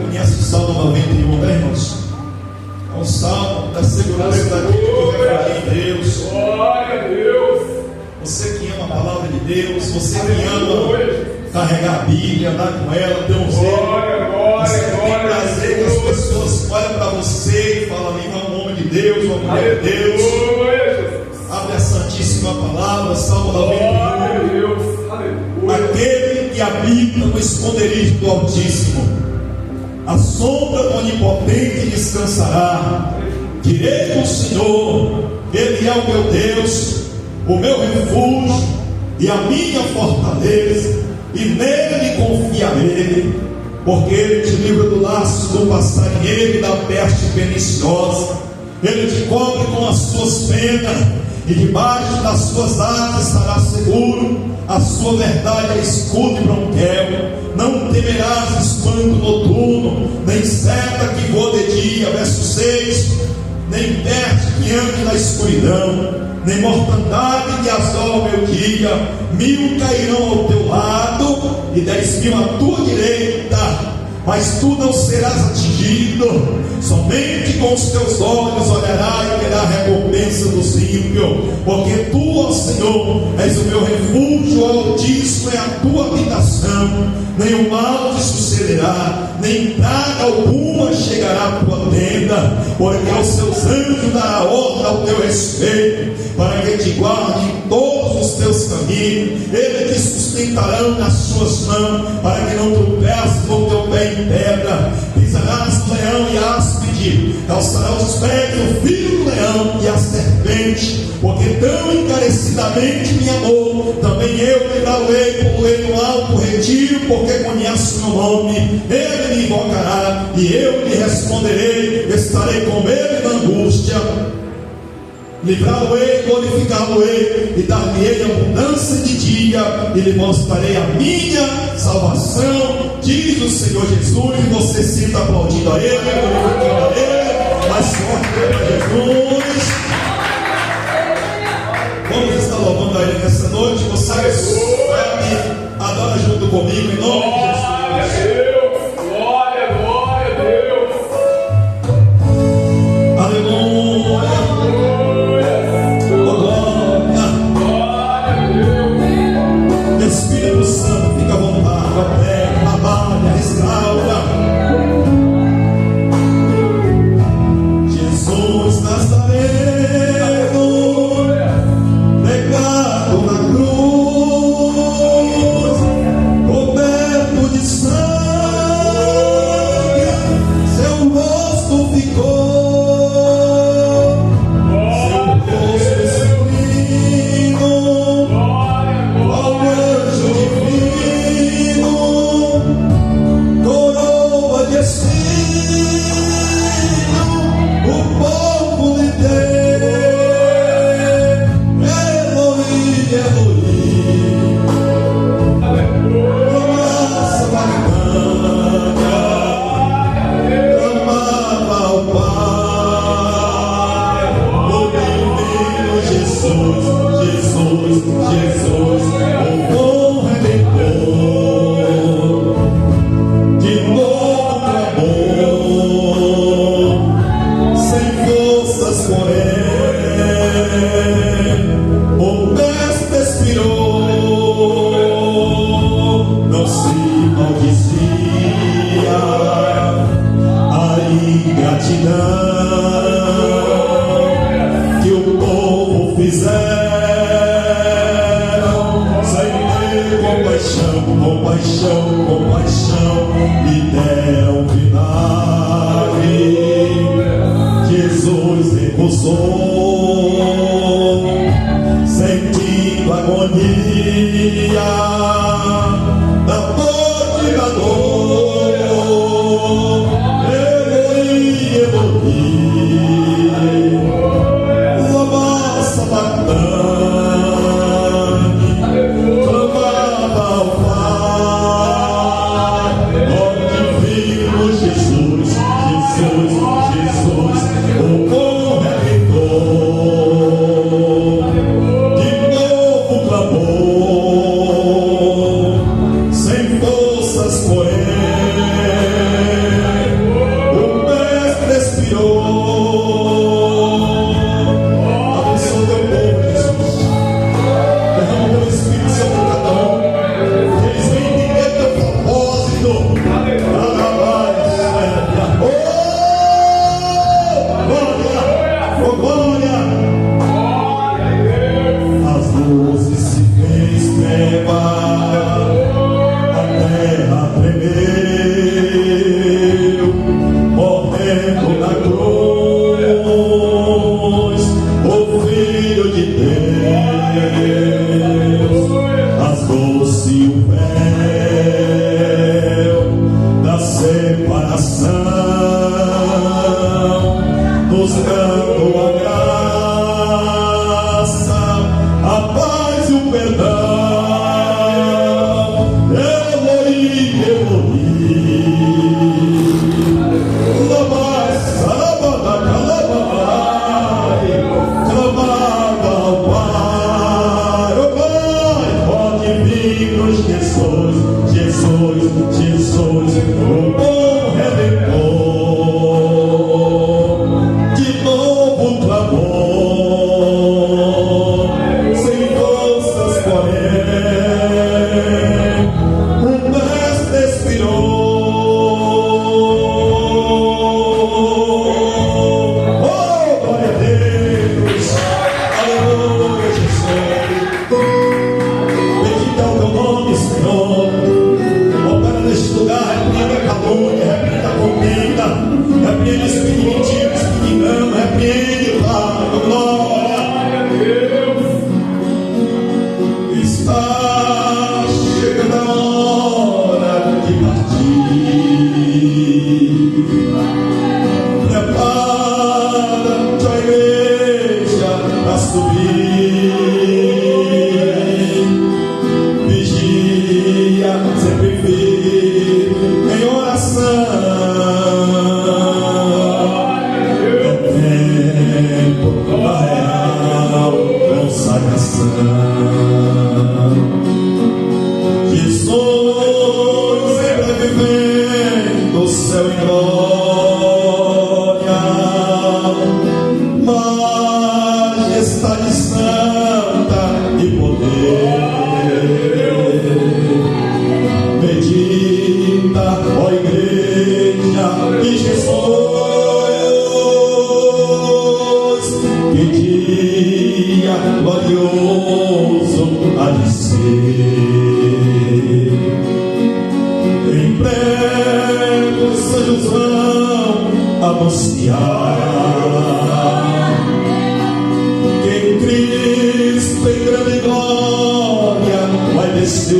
conhece o Salmo 91, né, irmãos? É um salmo da segurança daquele que refúgio em Deus. Glória a Deus. Você que ama a palavra de Deus, você que ama carregar a Bíblia, andar com ela, ter um zelo. Você tem prazer que as pessoas olham para você e falam: ali é um homem de Deus, uma mulher de Deus. Abre a Santíssima Palavra, Salmo 91. Aquele que habita no esconderijo do Altíssimo, a sombra do Onipotente descansará. Direi do Senhor, Ele é o meu Deus, o meu refúgio e a minha fortaleza, e nele confiarei, porque Ele te livra do laço do passarinheiro e da peste perniciosa. Ele te cobre com as suas penas, e debaixo das suas asas estará seguro. A sua verdade é escudo e bronquel. Não temerás espanto noturno, nem seta que voa de dia. Verso 6: nem peste que ande na escuridão, nem mortandade que assola o meu dia. 1000 cairão ao teu lado e 10.000 à tua direita, mas tu não serás atingido. Somente com os teus olhos olharás e verás a recompensa dos ímpios, porque tu, ó Senhor, és o meu refúgio, o Altíssimo é a tua habitação. Nenhum mal te sucederá, nem praga alguma chegará à tua tenda, porque aos seus anjos dará ordem ao teu respeito, para que te guarde em todos os teus caminhos. Eles te sustentarão nas suas mãos, para que não tropeces com o teu pé em pedra. Pisarás o leão e a áspide, calçará os pés o filho do leão e a serpente, porque tão encarecidamente me amou, também eu livrá-lo-ei, pô-lo-ei no alto retiro, porque conhece o meu nome. Ele me invocará e eu lhe responderei, estarei com ele na angústia. Livrá-lo-ei, glorificá-lo-ei e dar-lhe-ei abundância de dia, e lhe mostrarei a minha salvação, diz o Senhor Jesus. E você sinta aplaudindo a Ele, glorificando a Ele, mais forte para Jesus. Vamos estar louvando a Ele nessa noite. Você sabe, adora junto comigo em nome de Jesus. De novo clamou. benigno Jesus, Jesus, Jesus, o bom Redentor. De novo clamor, sem forças porém, o mestre expirou. Repreende espírito mentira, espírito de engano, repreende, Pai, glória. Está chegando a hora de partir. Prepara tua igreja para subir. Vigia, sempre firme em oração. Jesus sempre vivendo o céu em glória, majestade santa e poder. Bendita, ó igreja de Jesus, que dia glorioso há de ser. Em breve os anjos vão anunciar que em Cristo em grande glória vai descer.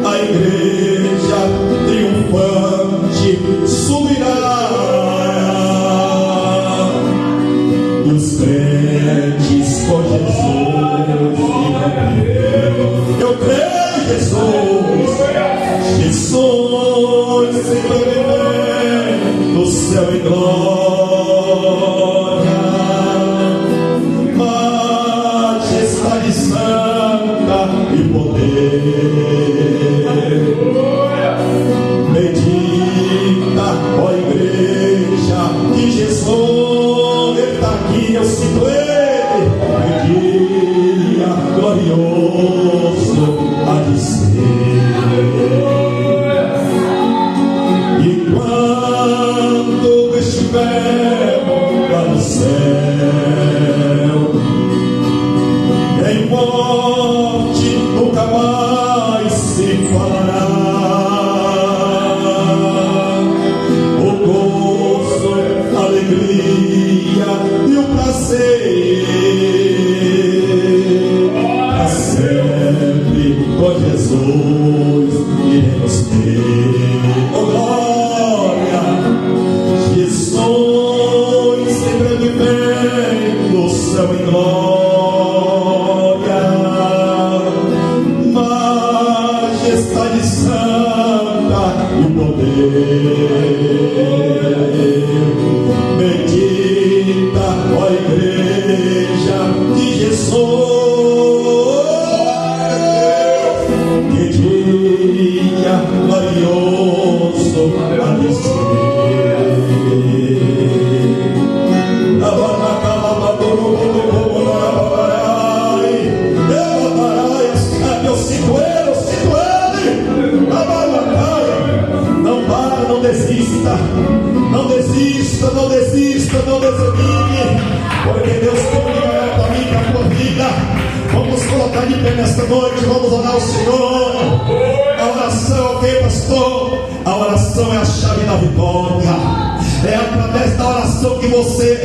A igreja triunfante subirá. Os crentes com Jesus. Eu creio, Jesus. Jesus sempre vivendo do céu em glória, majestade santa e poder. Bendita, ó igreja de Jesus. Ele está aqui, eu sinto ele. Dia glorioso há de ser. E quando estivermos lá no céu, em morte nunca mais se falará. O gozo, a alegria e o prazer para sempre com Jesus iremos ter. Oh glória, Jesus sempre vivendo no céu em glória, majestade santa e poder. Bendita, ó igreja de Jesus, que dia glorioso há de ser. Eu sinto ele, eu sinto ele. Não para, não desista, não desista, não desista, não desanime, porque Deus tem um melhor para mim, para a tua vida. Vamos colocar de pé nesta noite, vamos orar ao Senhor. A oração, ok, pastor? A oração é a chave da vitória. É através da oração que você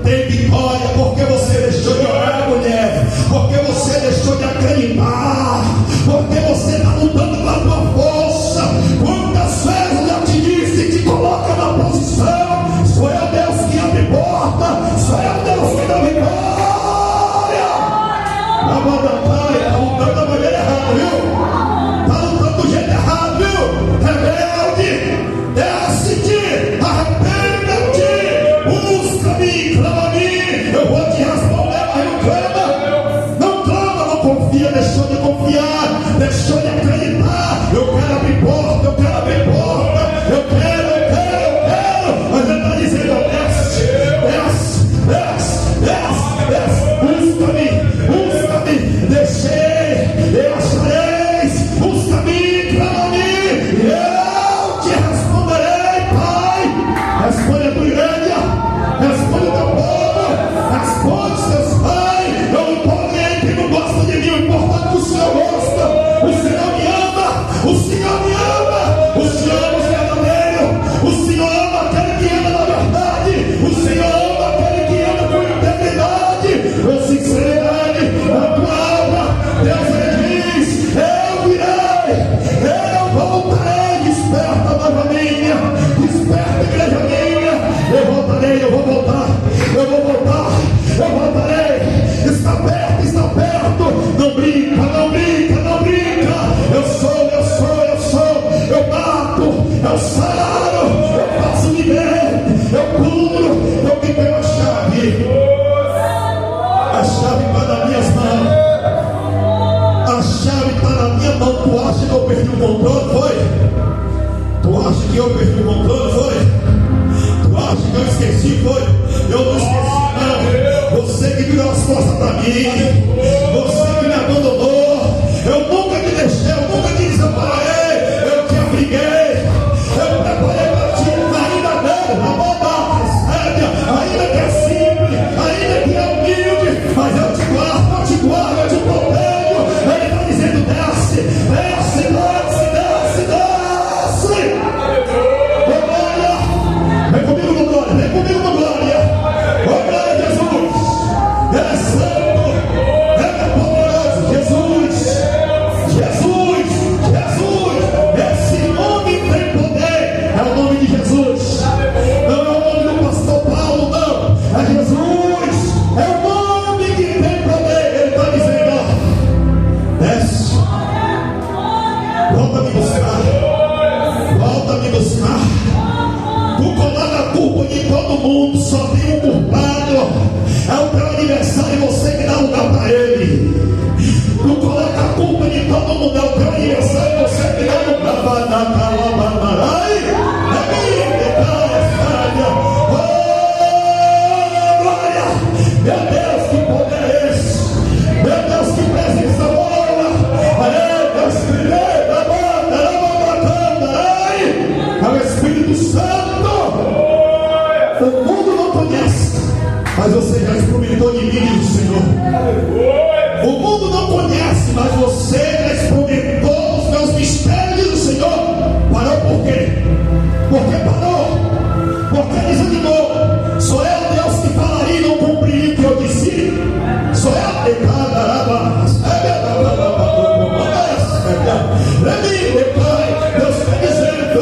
tem vitória, porque você deixou de orar, mulher, porque você deixou de acreditar, porque você está lutando com a tua força. Quantas vezes eu já te disse, te coloca na posição. Só é Deus que abre porta, só é Deus que dá vitória. A batalha está lutando da maneira errada, viu? Está lutando do jeito errado, viu? Rebelde, desce-te, arrependa-te, busca-me, clama a mim, eu vou te responder, mas não clama confia, deixou de confiar, deixou de acreditar. Eu quero abrir porta, eu quero abrir porta, eu quero. Mas ele está dizendo: desce, busca-me, deixei, e achareis, busca-me, clama-me, e eu te responderei, Pai. Responde a tua igreja, responde o teu povo, responde os teus pais. Não importa quem não gosta de mim, o importante é que o Senhor gosta. O Senhor me ama, o Senhor me ama, o Senhor ama os verdadeiros, o Senhor ama aquele que anda na verdade, o Senhor ama aquele que anda com integridade, com sinceridade. Na palavra, Deus ele diz: eu virei, eu voltarei. Desperta, noiva minha, desperta, igreja minha. Eu voltarei, eu vou voltar, eu vou voltar, eu voltarei. Está perto, não brinca, não brinca, não brinca. Eu sou, eu mato, eu saro, eu faço viver, eu curo, eu que tenho a chave está nas minhas mãos, a chave está na minha mão. Tu acha que eu perdi o controle? Foi? Tu acha que eu perdi o controle? Foi? Tu acha que eu esqueci? Foi? Eu não esqueci, não. Você que virou as costas para mim, você que me abandonou, eu nunca te deixei, eu nunca te desamparei, eu te abriguei, eu preparei para ti, ainda não, na moda, ainda que é simples, ainda que é humilde, mas eu te guardo, eu te protejo. Ele está dizendo: desce. Glória, vem comigo no glória, vem comigo no glória. Glória a Jesus, é santo, é poderoso. Jesus, esse nome tem poder, é o nome de Jesus. Não é o nome do pastor Paulo, não, é Jesus, é o nome que tem poder. Ele está dizendo: desce, volta a me buscar. Tu coloca a culpa de todo mundo, só tem um culpado, é o teu adversário, você que dá lugar para ele. Tu coloca a culpa de todo mundo, é o teu adversário, você que dá lugar para glória. Meu Deus, que poder é esse? Meu Deus, que presença boa. É o Espírito Santo. O mundo não conhece, mas você já experimentou de mim, diz o Senhor. O mundo não conhece, mas você já experimentou os meus mistérios, diz o Senhor. Parou por quê? Por que parou? Porque desanimou. Sou eu, Deus, que falaria e não cumpri o que eu disse. Sou eu que Deus está dizendo: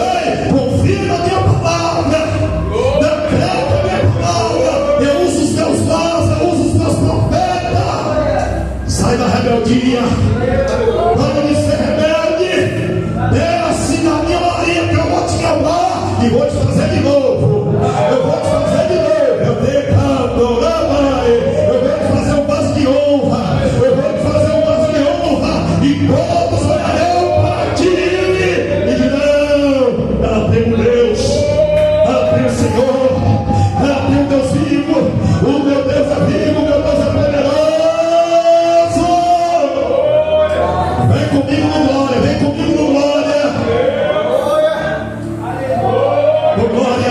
confia na minha palavra, decreta a minha palavra. Eu uso os teus lados, eu uso os teus profetas. Sai da rebeldia, para de ser rebelde. Desce na minha marinha que eu vou te quebrar e vou te fazer de novo. Eu vou te fazer de novo. Eu vou te fazer um vaso de honra. Eu vou te fazer um vaso de honra e todos olharão para ti. Ela tem um Deus, ela tem o Senhor, ela tem um Deus vivo. O meu Deus é vivo, o meu Deus é poderoso. Vem comigo no glória, vem comigo no glória. No glória.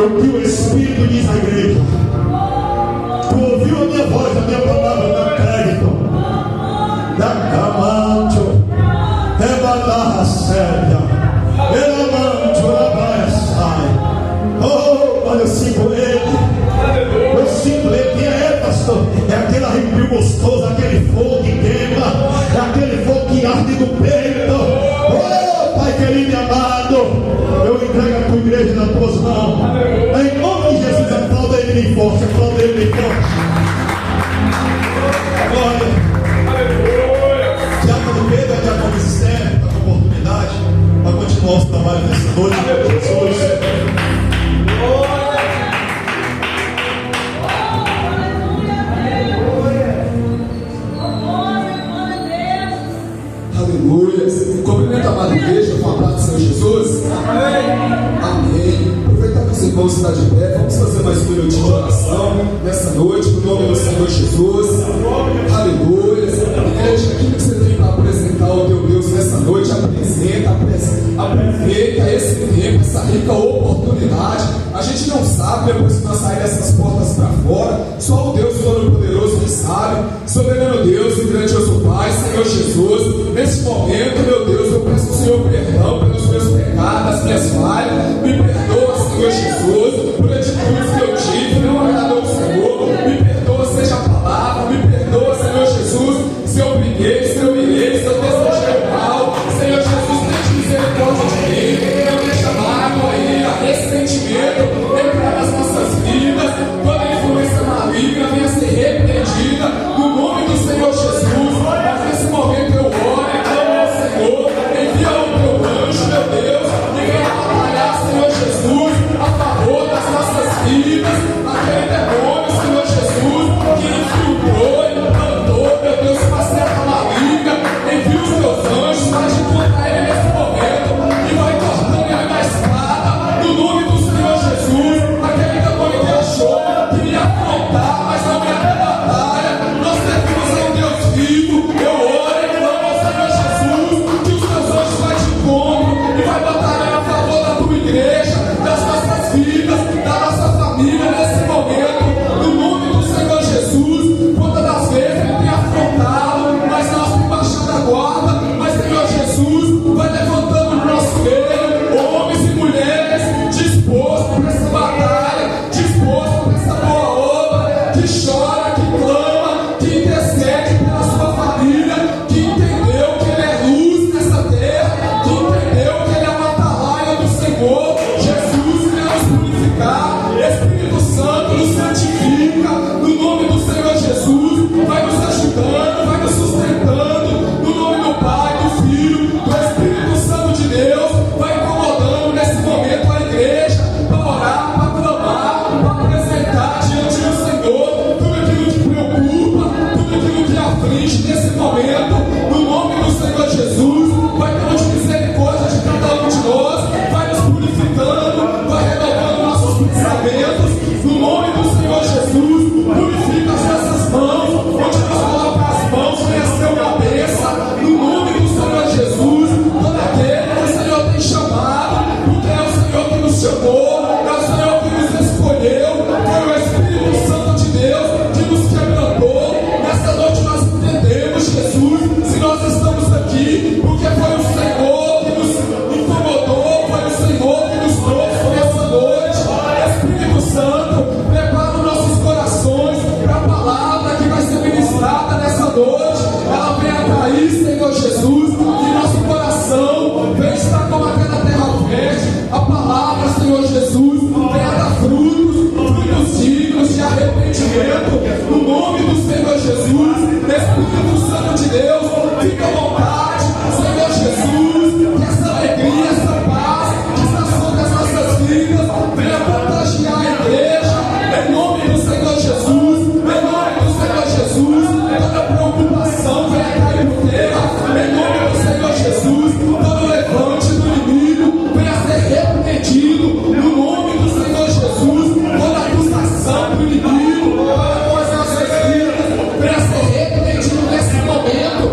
o que o Espírito diz à igreja. Tu ouviu a minha voz, a minha palavra, meu crédito. Da Camacho, Rebalarra Sérvia, Elamante, Orabaia Sai. Oh, olha, eu sinto ele. Eu sinto ele. Quem é, pastor? É aquele arrepio gostoso, aquele fogo que queima, é aquele fogo que arde no peito. Oh, Pai querido e amado, eu entrego a tua igreja nas tuas mãos. Em nome de Jesus, aplauda ele bem forte, aplauda ele bem forte. Glória. Diácono Pedro, a diácono Esther, a oportunidade para continuar os trabalhos nessa noite. Jesus. Aleluia. Cumprimento a amada igreja com a paz do Senhor Jesus. Amém. Aproveitar que os irmãos estão de pé, vamos fazer mais um minutinho de oração nessa noite, no nome do Senhor Jesus. Aleluia. Igreja, aquilo que você tem para apresentar ao teu Deus nessa noite, aproveita esse tempo, essa rica oportunidade. A gente não sabe depois que nós sair dessas portas para fora, só o Deus Todo-Poderoso que sabe. Soberano Deus e grandioso Pai, Senhor Jesus, nesse momento, meu Deus, eu peço ao Senhor perdão pelos meus pecados, as minhas falhas. Me perdoa, Senhor Jesus, por atitudes que eu tive, não agradou o Senhor. Me perdoa, seja a palavra, me perdoa, Senhor Jesus, se eu briguei, se eu mirei, se eu desejei o mal. Senhor Jesus, tem misericórdia de mim, não deixa mágoa aí, ressentimento entrar nas nossas vidas. Toda influência maligna venha ser repreendida no nome do Senhor Jesus. Mas nesse momento eu oro e clamo ao Senhor, envia o teu anjo, meu Deus, e venha trabalhar, Senhor Jesus, a favor das nossas vidas. Aquele demônio, Senhor Jesus, que infiltrou e plantou, meu Deus, uma certa maligna, envia os teus anjos para te encontrar ele nesse momento e vai cortando ele na espada no nome do Senhor Jesus. Aquele demônio que achou que me ia afrontar, mas não me ia ter batalha. Nós servimos a um Deus vivo. Eu oro e clamo ao Senhor Jesus que os teus anjos vai te encontro e vai batalhar a favor da tua igreja, das nossas vidas, da nossa família nesse momento, no nome do Senhor Jesus. Quantas das vezes ele tem afrontado, mas nós temos baixado a guarda, mas Senhor Jesus vai levantando no nosso meio homens e mulheres dispostos para essa batalha, dispostos para essa boa obra, que chora, que clama, que intercede pela sua família, que entendeu que ele é luz nessa terra, que entendeu que ele é uma atalaia do Senhor. Jesus venha nos purificar, Espírito Santo nos santifica, no nome do Senhor Jesus, vai nos ajudando, vai nos sustentando, no nome do Pai, do Filho, do Espírito Santo de Deus, vai incomodando nesse momento a igreja, para orar, para clamar, para apresentar diante do Senhor tudo aquilo que preocupa, tudo aquilo que aflige nesse momento, no nome do Senhor Jesus. Vai tendo misericórdia de cada um de nós, vai nos purificando, vai renovando nossos pensamentos, no nome do Senhor Jesus. Purifica as nossas mãos, onde nós colocamos as mãos, venha ser o cabeça, no nome do Senhor Jesus. Todo aquele que o Senhor tem chamado, porque é o Senhor que nos chamou, é o Senhor que nos escolheu, foi o Espírito Santo de Deus que nos quebrantou. Nessa noite nós entendemos, Jesus, se nós estamos aqui, porque foi o Senhor que nos incomodou, foi o Senhor que nos trouxe nessa noite. Espírito Santo, prepara os nossos corações para a palavra que vai ser ministrada nessa noite. Ela vem atrair, Senhor Jesus, que nosso coração venha estar como aquela terra fértil. A palavra, Senhor Jesus, venha dar frutos dignos de arrependimento, no nome do Senhor Jesus. Espírito Santo de Deus, fica à vontade, Senhor Jesus, que essa alegria, essa paz que está sobre as nossas vidas venha contagiar a igreja, em nome do Senhor Jesus, em nome do Senhor Jesus. Toda preocupação venha cair por terra, em nome do Senhor Jesus. Todo levante do inimigo venha ser repreendido, no nome do Senhor Jesus. Toda acusação do inimigo para as nossas vidas venha ser repreendido nesse momento,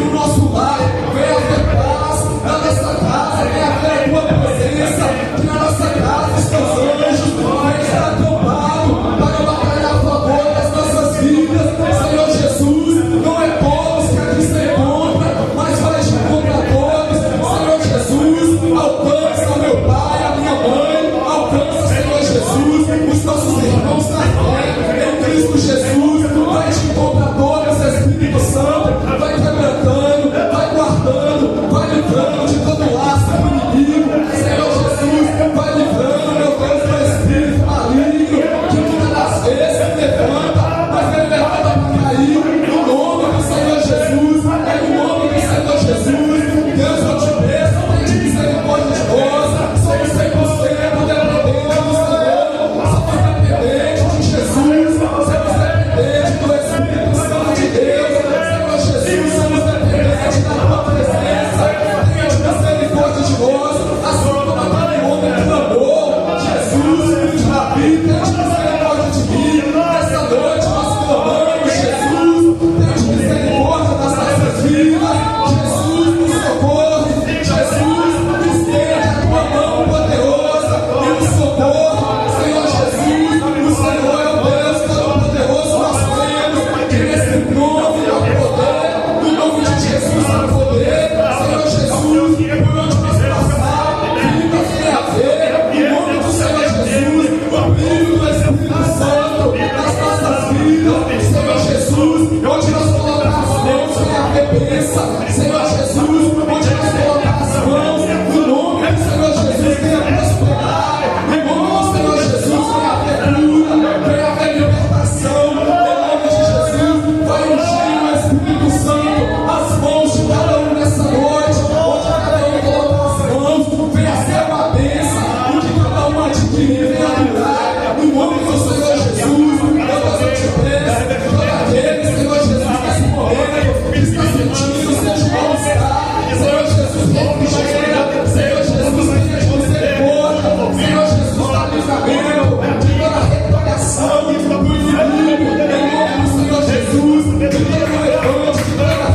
no nosso lar venha haver paz, na nossa casa venha haver a tua presença, que na nossa casa os teus anjos venham estar acampados para batalhar a favor das nossas vidas. Senhor Jesus, não é todos que aqui se encontram, mas vai de encontro a todos. Senhor Jesus, alcança meu pai, a minha mãe, alcança, Senhor Jesus, os nossos irmãos na fé, em Cristo Jesus, vai de encontro a todos, Espírito Santo, vai quebrantando, vai guardando, vai livrando de todo laço do inimigo. Senhor Jesus, vai livrando, meu Deus, do espírito maligno, que muitas das vezes se levanta, mas ele levanta para cair, no nome do Senhor Jesus, é no nome do Senhor Jesus. Deus, eu te peço, tem misericórdia de nós, somos 100% dependentes do Senhor, somos dependentes de Jesus, somos dependentes do Espírito Santo de Deus. Senhor Jesus, somos dependentes da tua presença, tenha misericórdia de nós, assim como aquele homem clamou, Jesus, filho de Davi, tenha misericórdia de mim. Nessa noite nós clamamos, Jesus, tenha misericórdia das nossas vidas. Jesus, nos socorre, Jesus, estende a tua mão poderosa e nos socorre. Senhor Jesus, o Senhor é o Deus Todo-Poderoso, nós cremos que nesse nome há poder, no nome de Jesus há poder. Senhor Jesus, por onde nós passar, vidas tem a ver, no nome do Senhor Jesus, o brilho do Espírito Santo nas nossas vidas. Senhor Jesus, onde nós colocar as mãos tem a ver bênção. Senhor Jesus, onde nós colocar as mãos, no nome do Senhor Jesus venha prosperar, no nome do Senhor Jesus venha haver cura, venha haver libertação, no nome de Jesus vai ungir o Espírito Santo as mãos de cada um nessa noite, onde cada um colocar as mãos, venha ser uma bênção, o que cada um adquirir venha durar, no nome do Senhor Jesus. Meu Deus, eu te peço, todo aquele, Senhor Jesus, nesse momento, que está sentindo seja mal-estar, Senhor Jesus, refrigera, Senhor Jesus, tenha misericórdia, Senhor Jesus, dá livramento de toda reprovação do inimigo, em nome do Senhor Jesus, de todo levante, de toda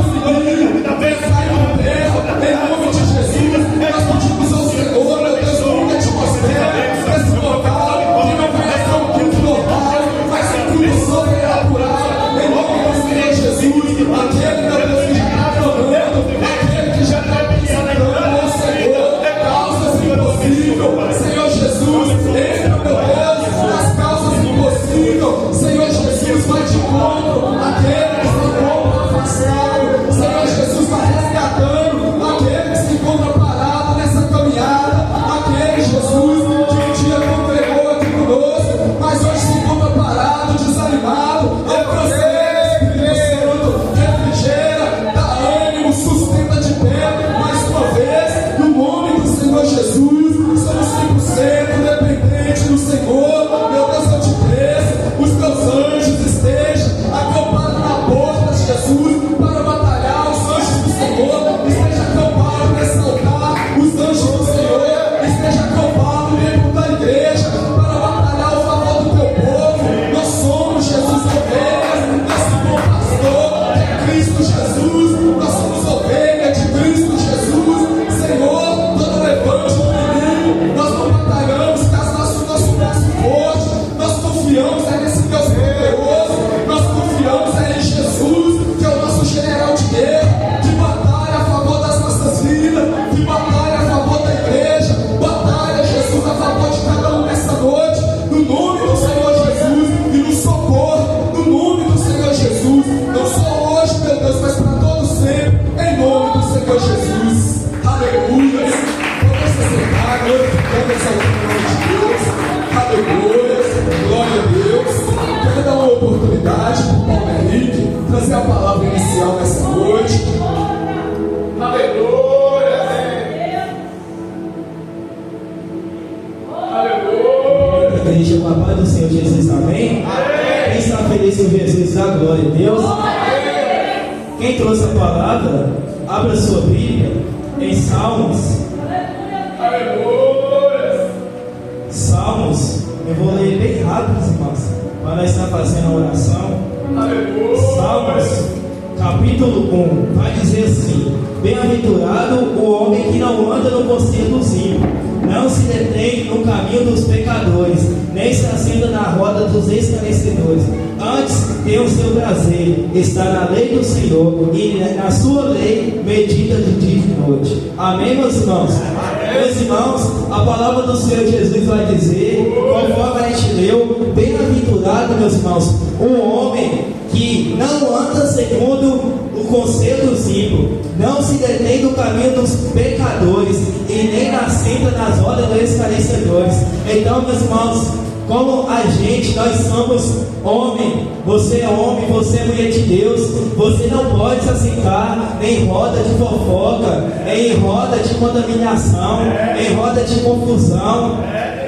fuga do inimigo, vem sair do terra, em nome de Jesus. Nós pedimos ao Senhor, meu Deus, que te prospere nesse local, que não venha ser um culto normal, mas ser um culto sobrenatural, em nome do Senhor Jesus. Aquele, meu Deus, que já está clamando, aquele que já está pensando ao Senhor, causas impossíveis, Senhor Jesus, entra, meu Deus, nas causas impossíveis, Senhor Jesus, vai de encontro aquele que se encontra afastado, Senhor Jesus, vai resgatando aquele que se encontra parado nessa caminhada, aquele Jesus que um dia congregou aqui conosco, mas hoje se encontra parado, desanimado. Alcança Espírito Santo, refrigera, dá ânimo, sustenta de pé, mais uma vez, no nome do Senhor Jesus. Somos 100% dependentes do Senhor. Meu Deus, eu te peço, os teus anjos estejam acampados na porta de Jesus para batalhar. Os anjos do Senhor estejam acampados nesse altar, os anjos do Senhor estejam acampados dentro da igreja para batalhar o favor do teu povo. Nós somos, Jesus, ovelhas desse bom pastor que é Cristo Jesus. Nós somos ovelhas de Cristo Jesus. Senhor, todo levante do inimigo, nós não batalhamos caso nosso braço forte, nós confiamos nesse Deus poderoso, nós confiamos em Jesus, que é o nosso general de guerra, que batalha a favor das nossas vidas, que batalha a favor da igreja, batalha, Jesus, a favor de cada um nessa noite, no nome do Senhor Jesus, e no socorro, no nome do Senhor Jesus, não só hoje, meu Deus, mas para todos sempre, em nome do Senhor Jesus. Aleluia. Vamos se sentar, vamos exaltar o nome de Deus. Aleluia. Glória a Deus. Quero dar uma oportunidade para o Paulo Henrique trazer a palavra inicial nessa noite. Aleluia! Aleluia! Igreja, com a paz do Senhor Jesus, amém? Quem está feliz com Jesus, dá glória a Deus. Quem trouxe a palavra, abra sua Bíblia em Salmos. Aleluia! Salmos, eu vou ler bem rápido, irmãos, para nós estar fazendo a oração. Aleluia! Salmos, capítulo 1, vai dizer assim: bem-aventurado o homem que não anda no conselho dos ímpios, não se detém no caminho dos pecadores, nem se assenta na roda dos escarnecedores. Antes tem o seu prazer, está na lei do Senhor, e na sua lei medita de dia e de noite. Amém, meus irmãos? Meus irmãos, a palavra do Senhor Jesus vai dizer, conforme a gente leu: bem-aventurado, meus irmãos, um homem que não anda segundo o conselho dos ímpios, não se detém no caminho dos pecadores, e nem assenta nas rodas dos escarnecedores. Então, meus irmãos, como a gente, nós somos homem, você é homem, você é mulher de Deus, você não pode se assentar em roda de fofoca, em roda de contaminação, em roda de confusão.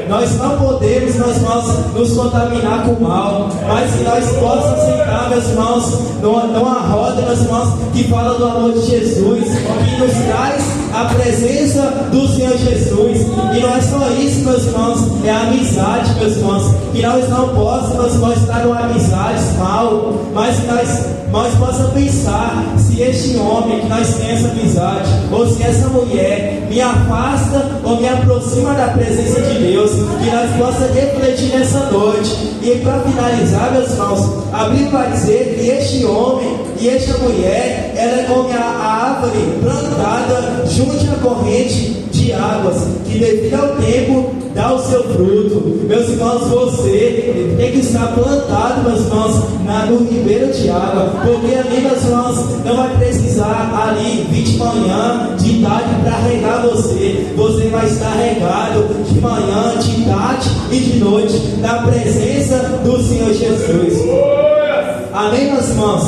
Nós não podemos, meus irmãos, nos contaminar com o mal, mas que nós possamos sentar, meus irmãos, numa roda, meus irmãos, que fala do amor de Jesus, que nos traz a presença do Senhor Jesus. E não é só isso, meus irmãos, é a amizade, meus irmãos, que nós não possamos, meus irmãos, estar numa amizade mal, mas que nós possamos pensar se este homem que nós temos essa amizade, ou se essa mulher me afasta ou me aproxima da presença de Deus, que nós possamos refletir nessa noite. E para finalizar, meus irmãos, a Bíblia vai dizer que este homem e esta mulher, ela é como a árvore plantada junto à corrente de águas, que devido ao tempo dá o seu fruto. Meus irmãos, você tem que estar plantado, meus irmãos, no ribeiro de água, porque ali, meus irmãos, não vai precisar ali 20 de manhã, de tarde para regar você. Você vai estar regado de manhã, de tarde e de noite na presença do Senhor Jesus. Amém, meus irmãos?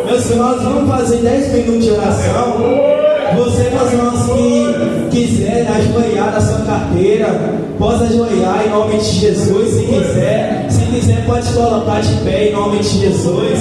Meus irmãos, vamos fazer 10 minutos de oração. Você, meus irmãos, que quiser ajoelhar na sua carteira, pode ajoelhar em nome de Jesus. Se quiser, pode colocar de pé em nome de Jesus.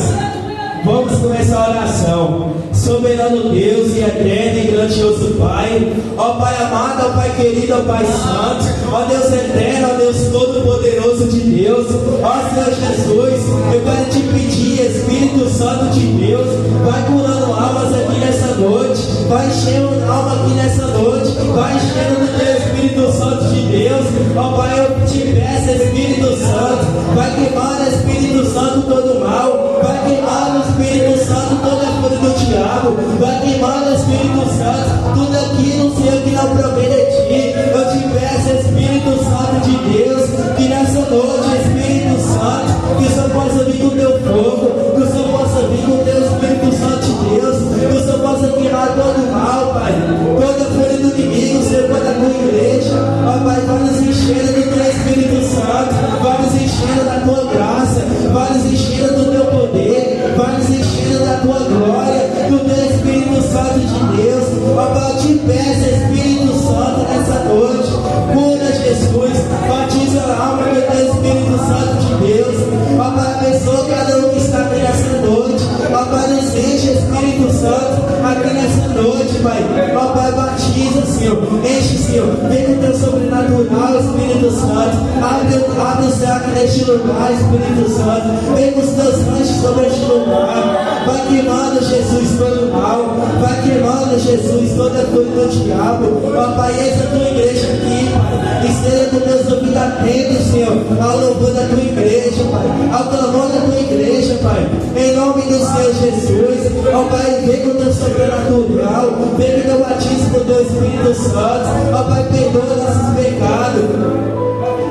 Vamos começar a oração. Soberano Deus e eterno e grandioso Pai, ó Pai amado, ó Pai querido, ó Pai santo, ó Deus eterno, ó Deus todo-poderoso de Deus, ó Senhor Jesus, eu quero te pedir, Espírito Santo de Deus, vai curando almas aqui nessa noite, vai enchendo alma aqui nessa noite, vai enchendo do teu Espírito Santo de Deus. Ó Pai, eu te peço, Espírito Santo, vai queimar, Espírito Santo, todo mal, vai queimar no Espírito Santo toda a fúria do diabo, vai queimar no Espírito Santo tudo aquilo, Senhor, que não provém de ti. Eu te peço, Espírito Santo de Deus, que nessa noite, Espírito Santo, que o Senhor possa vir com o teu fogo, que o Senhor possa vir com o teu Espírito Santo de Deus, que o Senhor possa queimar todo o mal, Pai, toda a fúria do inimigo, Senhor, contra a tua igreja. Ó Pai, vai nos enchendo do teu Espírito Santo, vai nos enchendo da tua graça, vai nos enchendo do teu poder, vai nos enchendo da tua glória, do teu Espírito Santo de Deus. Ó Pai, eu te peço, Espírito Santo, nessa noite, cura Jesus, batiza a alma do teu Espírito Santo de Deus. Ó Pai, abençoa cada um que está aqui nessa noite. Ó Pai, nos enche, Espírito Santo, aqui nessa noite, Pai. Ó Pai, batiza, Senhor, enche, Senhor, vem com o teu sobrenatural, Espírito Santo, abre o céu aqui neste lugar, Espírito Santo, vem com os teus anjos sobre este lugar, vai queimando, Jesus, todo mal, vai queimando, Jesus, toda a fúria do diabo. Ó Pai, entra a tua igreja aqui, Pai, esteja com teus ouvidos atentos, Senhor, ao louvor da tua igreja, Pai, ao clamor da tua igreja, Pai, em nome do Senhor Jesus. Ó Pai, vem com o teu sobrenatural, vem com o teu batismo do teu Espírito Santo. Ó Pai, perdoa nossos pecados,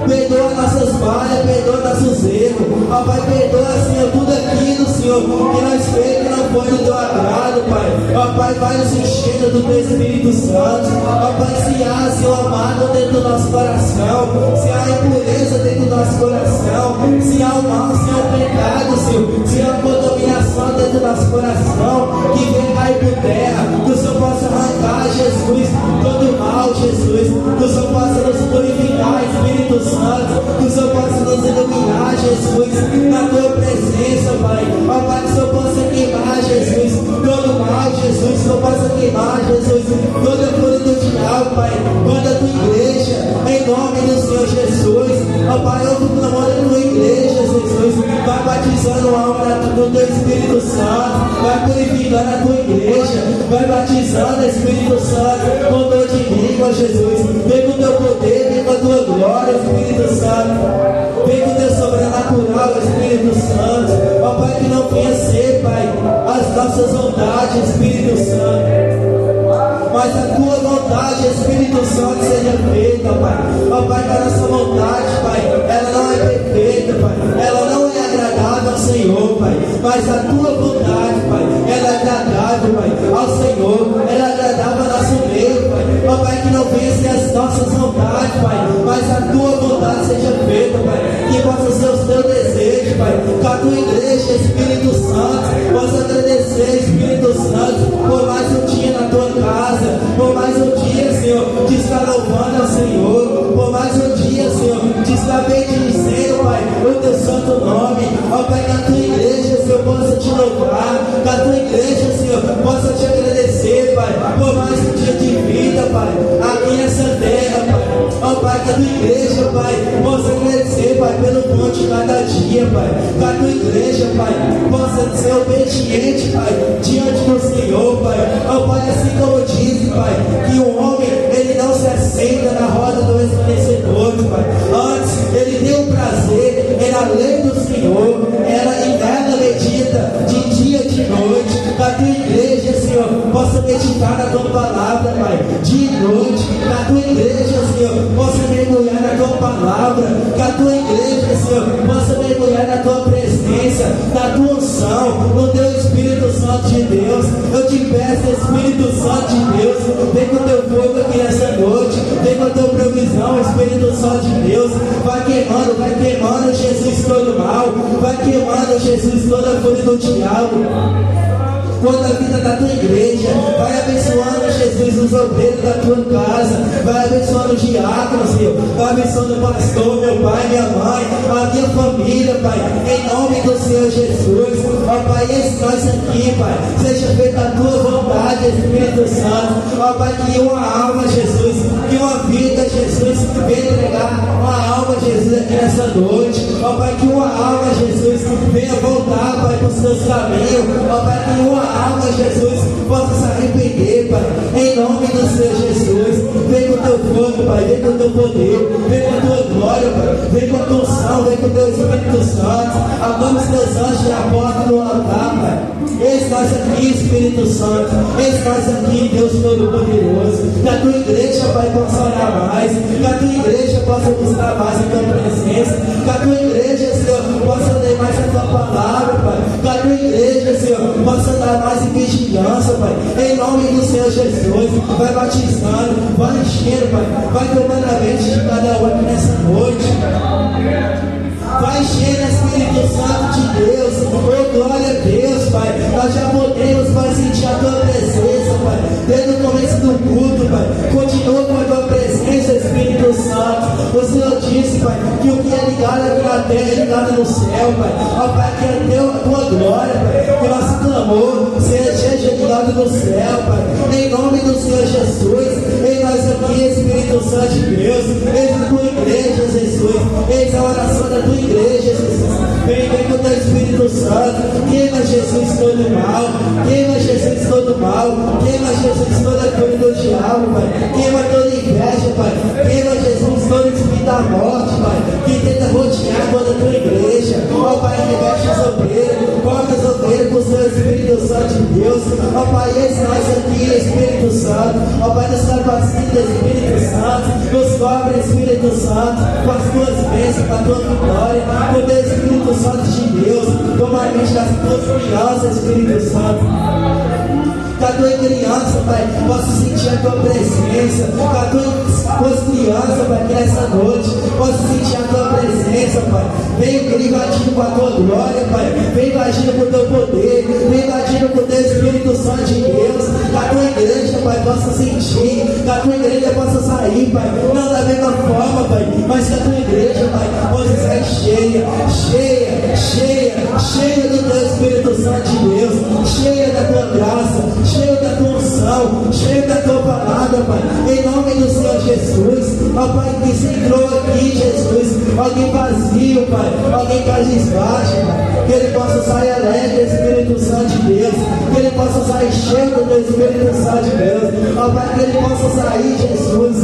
perdoa nossas falhas, perdoa nossos erros. Ó Pai, perdoa, Senhor, tudo aquilo, Senhor, que nós fez que não foi do teu agrado, Pai. Ó Pai, vai nos enchendo do teu Espírito Santo. Ó Pai, se há, Senhor amado, dentro do nosso coração, se há impureza dentro do nosso coração, se há o mal, se há o pecado, Senhor, se há a contaminação dentro do nosso coração, que vem cair por terra, que o Senhor possa arrancar, Jesus, todo mal, Jesus, que o Senhor possa nos purificar, Espírito Santo, que o Senhor possa nos iluminar, Jesus, na tua presença, Pai. Ó Pai, que o Senhor possa queimar, Jesus, todo mal, Jesus, que o Senhor possa queimar, Jesus, toda a fúria do diabo, Pai, contra a tua igreja, em nome do Senhor Jesus. Ó Pai, ouve o clamor da tua igreja, Jesus, vai batizando a alma do teu Espírito Santo, vai santificando a tua igreja, vai batizando, Espírito Santo, com dor de língua, Jesus. Vem com o teu poder, vem com a tua glória, Espírito Santo. Vem com o teu sobrenatural, Espírito Santo. Ó Pai, que não venha ser, Pai, as nossas vontades, Espírito Santo, mas a tua vontade, Espírito Santo, seja feita, Pai. Ó Pai, que a nossa vontade, Pai, ela não é perfeita, Pai, ela não é agradável ao Senhor, Pai, mas a tua vontade, Pai, ela é agradável, Pai, ao Senhor, ela é agradável ao nosso meio, Pai. Ó Pai, que não vença as nossas vontades, Pai, mas a tua vontade seja feita, Pai, que possa ser o teu desejo, Pai, que a tua igreja, Espírito Santo, possa agradecer, Espírito Santo, por mais um dia na tua casa, por mais um dia, Senhor, de estar louvando ao Senhor, por mais um dia, Senhor, de estar bendizendo, Pai, o teu santo nome. Ó Pai, que a tua igreja, Senhor, possa te louvar, que a tua igreja, Senhor, possa te agradecer, Pai, por mais um dia de vida, Pai, aqui nessa terra, Pai. Ó Pai, que a tua igreja, Pai, possa agradecer, Pai, pelo pão de cada dia, Pai, que a tua igreja, Pai, possa ser obediente, Pai, diante do Senhor, Pai. Ó Pai, assim como diz, Pai, que o homem, ele não se assenta na roda do esclarecedor, Pai. Antes, ele tem o prazer, era a lei do Senhor, ela e nela medita de dia e de noite. Que a tua igreja, Senhor, possa meditar na tua palavra, Pai, dia e noite. Que a tua igreja, Senhor, possa mergulhar na tua palavra. Que a tua igreja, Senhor, possa mergulhar na tua presença, na tua unção, no teu Espírito Santo de Deus. Eu te peço, Espírito Santo de Deus, vem com o teu fogo aqui nessa noite, vem com a tua provisão, Espírito Santo de Deus. Vai queimando, Jesus, todo mal, vai queimando, Jesus, toda a fúria do diabo. Quando a vida da tua igreja, vai abençoando, Jesus, os obreiros da tua casa, vai abençoando os diáconos, Senhor, vai abençoando o pastor, meu pai, minha mãe, a minha família, Pai, em nome do Senhor Jesus. Ó Pai, esse nós aqui, Pai, seja feita a tua vontade, Espírito Santo. Ó Pai, que uma alma, Jesus, que uma vida, Jesus, venha entregar uma alma, Jesus, aqui nessa noite. Ó Pai, que uma alma, Jesus, venha voltar, Pai, para os seus caminhos. Ó Pai, que uma alma, Jesus, possa se arrepender, Pai, em nome do Senhor Jesus. Vem com o teu fogo, Pai, vem com o teu poder, vem com a tua glória, Pai, vem com a tua unção, vem com o teu Espírito Santo. Amamos teus anjos à porta do altar, Pai. Eis nós aqui, Espírito Santo, eis nós aqui, Deus Todo-Poderoso. Que a tua igreja, Pai, possa orar mais, que a tua igreja possa buscar mais a tua presença, que a tua igreja, Senhor, possa ler mais a tua palavra, Pai, que a tua igreja, Senhor, possa dar mais em vigilância, Pai, em nome do Senhor Jesus. Vai batizando, vai enchendo, Pai, vai tomando a mente de cada um aqui nessa noite. Vai enchendo, Espírito Santo de Deus. Oh, glória a Deus, Pai. Nós já podemos, Pai, sentir a tua presença, Pai, desde o começo do culto, Pai. Continua com a tua presença, Espírito Santo. O Senhor disse, Pai, que o que é ligado aqui na terra é ligado no céu, Pai. Ó Pai, que a tua glória, Pai, que nosso clamor seja ligado no céu, Pai, em nome do Senhor Jesus. Em nós aqui, Espírito Santo de Deus, eis a tua igreja, Jesus, eis a oração da tua igreja, Jesus. Vem com o teu Espírito Santo, queima, Jesus, todo mal, queima, Jesus, todo mal, queima, Jesus, toda coisa do diabo, Pai, queima toda inveja, Pai, queima, Jesus, todo espírito da morte, Pai, que tenta rodear toda a tua igreja. Ó Pai, reveste os obreiros, corta os obreiros com o seu Espírito Santo de Deus. Ó Pai, esse nós aqui, Espírito Santo. Ó Pai, nos capacita, Espírito Santo, nos cobre, Espírito Santo, com as tuas bênçãos, com a tua vitória, com o teu Espírito Santo de Deus. Toma a mente das tuas crianças, Espírito Santo. Que a tua criança, Pai, possa sentir a tua presença. Que a tuas crianças, Pai, que nessa noite possa sentir a tua presença, Pai. Vem invadindo com a tua glória, Pai. Vem invadindo com o teu poder. Vem invadindo com o teu Espírito Santo de Deus. Que a tua igreja, Pai, possa sentir. Que a tua igreja possa sair, Pai, não da mesma forma, Pai, mas que a tua igreja, Pai, possa sair cheia, cheia, cheia, cheia do teu Espírito Santo de Deus, cheia da tua graça, cheio da tua unção, cheio da tua palavra, Pai, em nome do Senhor Jesus. Ó Pai, que se entrou aqui, Jesus, alguém vazio, Pai, alguém cabisbaixo, Pai, que ele possa sair alegre, Espírito Santo de Deus, que ele possa sair cheio do Espírito Santo de Deus, ó Pai, que ele possa sair, Jesus,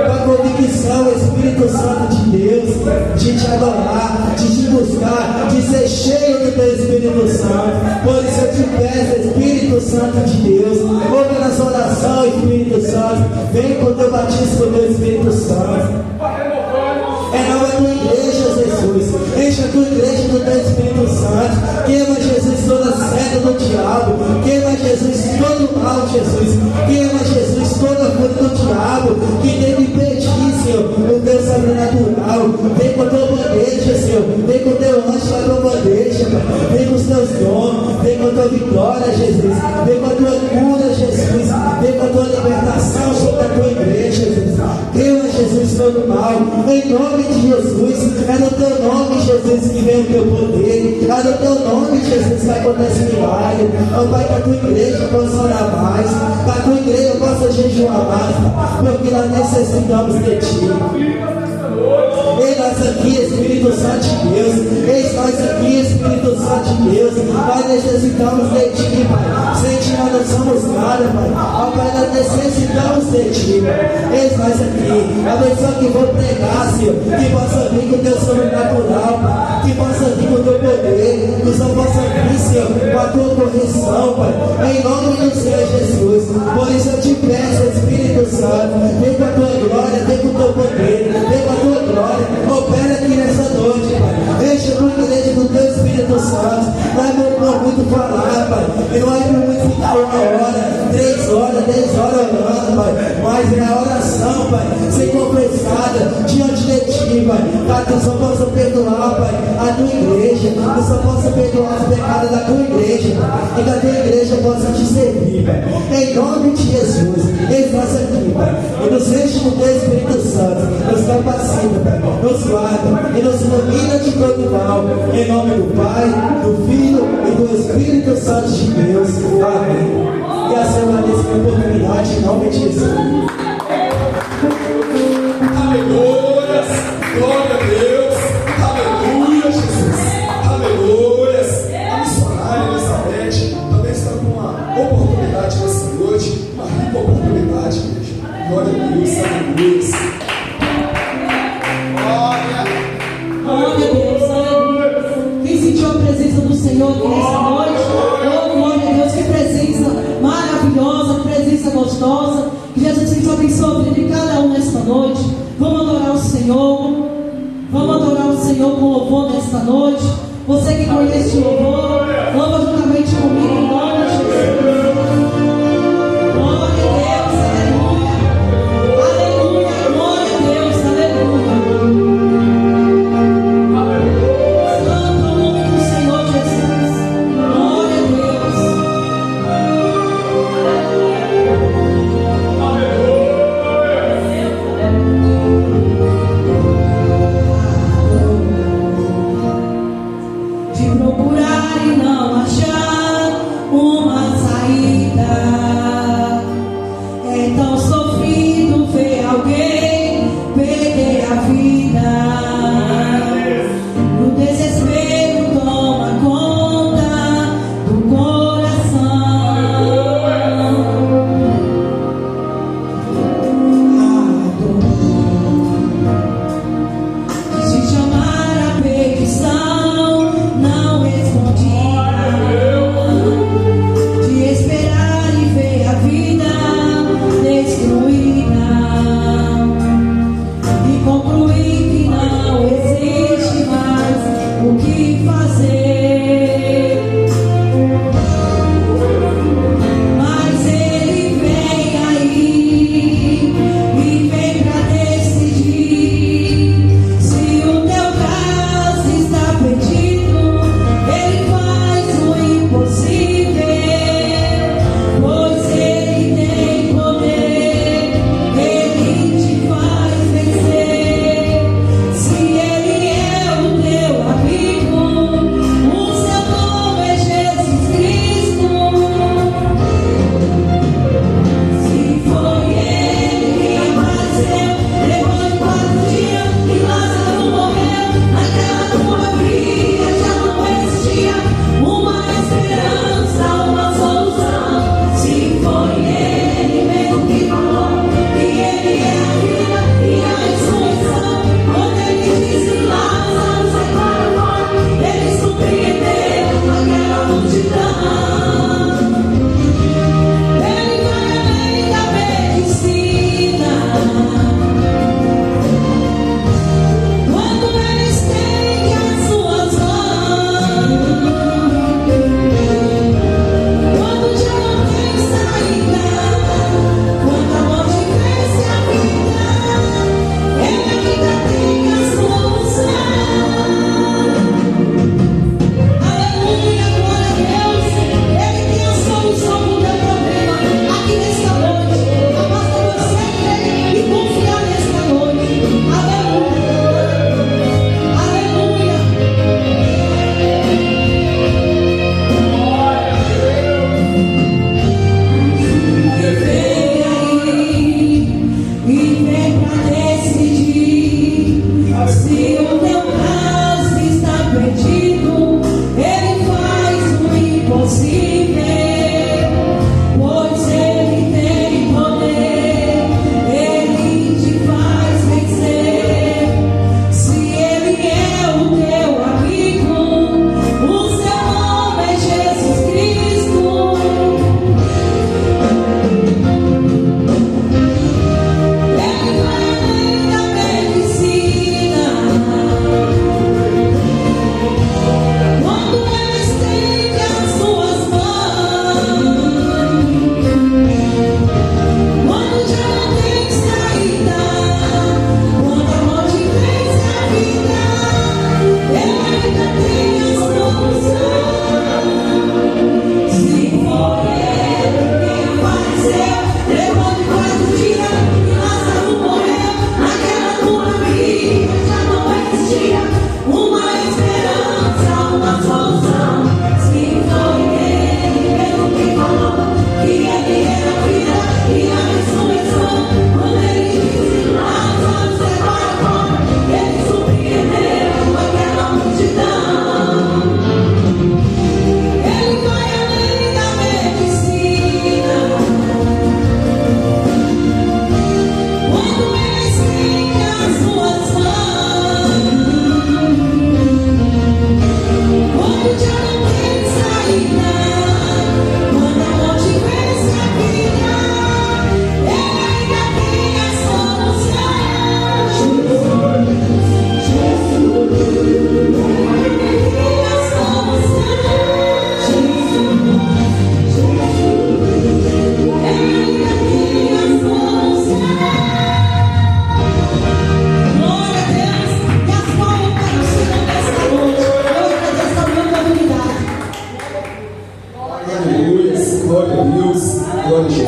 com a convicção, Espírito Santo de Deus, de te adorar, de te buscar, de ser cheio do teu Espírito Santo. Por isso eu te peço, Espírito Santo de Deus, ouve a nossa oração, Espírito Santo, vem com o teu batismo do teu Espírito Santo. Renova a tua igreja, Jesus. Enche a tua igreja do teu Espírito Santo. Queima, Jesus, toda seta do diabo. Queima, Jesus, todo mal, Jesus. Queima, Jesus, toda a fúria do diabo que tem que impedir, Senhor, o teu sobrenatural. Vem com a tua bandeja, Senhor. Vem com o teu anjo com a tua bandeja, Pai. Vem com os teus dons. Vem com a tua vitória, Jesus. Vem com a tua cura, Jesus. Vem com a tua libertação sobre a tua igreja, Jesus. Queima, Jesus, todo mal. Em nome de Jesus, é no teu nome, Jesus, que vem o teu poder, é no teu nome, Jesus, que acontece milagre. Ó Pai, que a tua igreja possa orar mais, que a tua igreja possa jejuar mais, porque nós necessitamos de ti. Eis nós aqui, Espírito Santo de Deus. Eis nós aqui, Espírito Santo de Deus. Nós necessitamos de ti, Pai. Sem ti nós não somos nada, Pai. Ó Pai, nós necessitamos de ti, Pai. Eis nós aqui. A pessoa que for pregar, Senhor, que possa vir com o teu sobrenatural, Pai. Que possa vir com o teu poder. Que o Senhor possa vir, Senhor, com a tua correção, Pai. Em nome do Senhor Jesus. Por isso eu te peço, Espírito Santo, vem com a tua glória, vem com o teu poder, vem com a tua glória. Opera aqui nessa noite, Pai. Enche a tua igreja do teu Espírito Santo. Não é por muito falar, Pai. E não é por muito ficar 1 hora, 3 horas, 10 horas orando, Pai. Mas é a oração, Pai, ser confessada diante de ti, Pai. Para que o Senhor possa perdoar, Pai, a tua igreja. Que o Senhor possa perdoar os pecados da tua igreja, Pai. E que a tua igreja possa te servir, Pai. Em nome de Jesus. Eis nós aqui, Pai. E nos enche do teu Espírito Santo. Nos capacita, Pai. Nos guarda e nos ilumina de todo mal. Em nome do Pai, do Filho e do Espírito Santo de Deus. Amém. E a Senhora desse oportunidade em nome de Jesus. Aleluia, glória a Deus, aleluia, Jesus, aleluia. A missionária Elizabeth também está com uma oportunidade nessa noite, uma rica oportunidade, igreja. Glória a Deus, aleluia. Glória a Deus, aleluia. Quem sentiu a presença do Senhor aqui nessa noite? Oh, glória a Deus, que presença maravilhosa, que presença gostosa. Que Jesus Cristo abençoe a vida de cada um nesta noite. Vamos adorar o Senhor. Vamos adorar o Senhor com louvor nesta noite. Você que conhece o louvor, louva juntamente comigo em nome de Jesus. Glória a Deus, aleluia. Aleluia, glória a Deus, aleluia. Santo é o nome do Senhor Jesus. Glória a Deus. De procurar e não achar.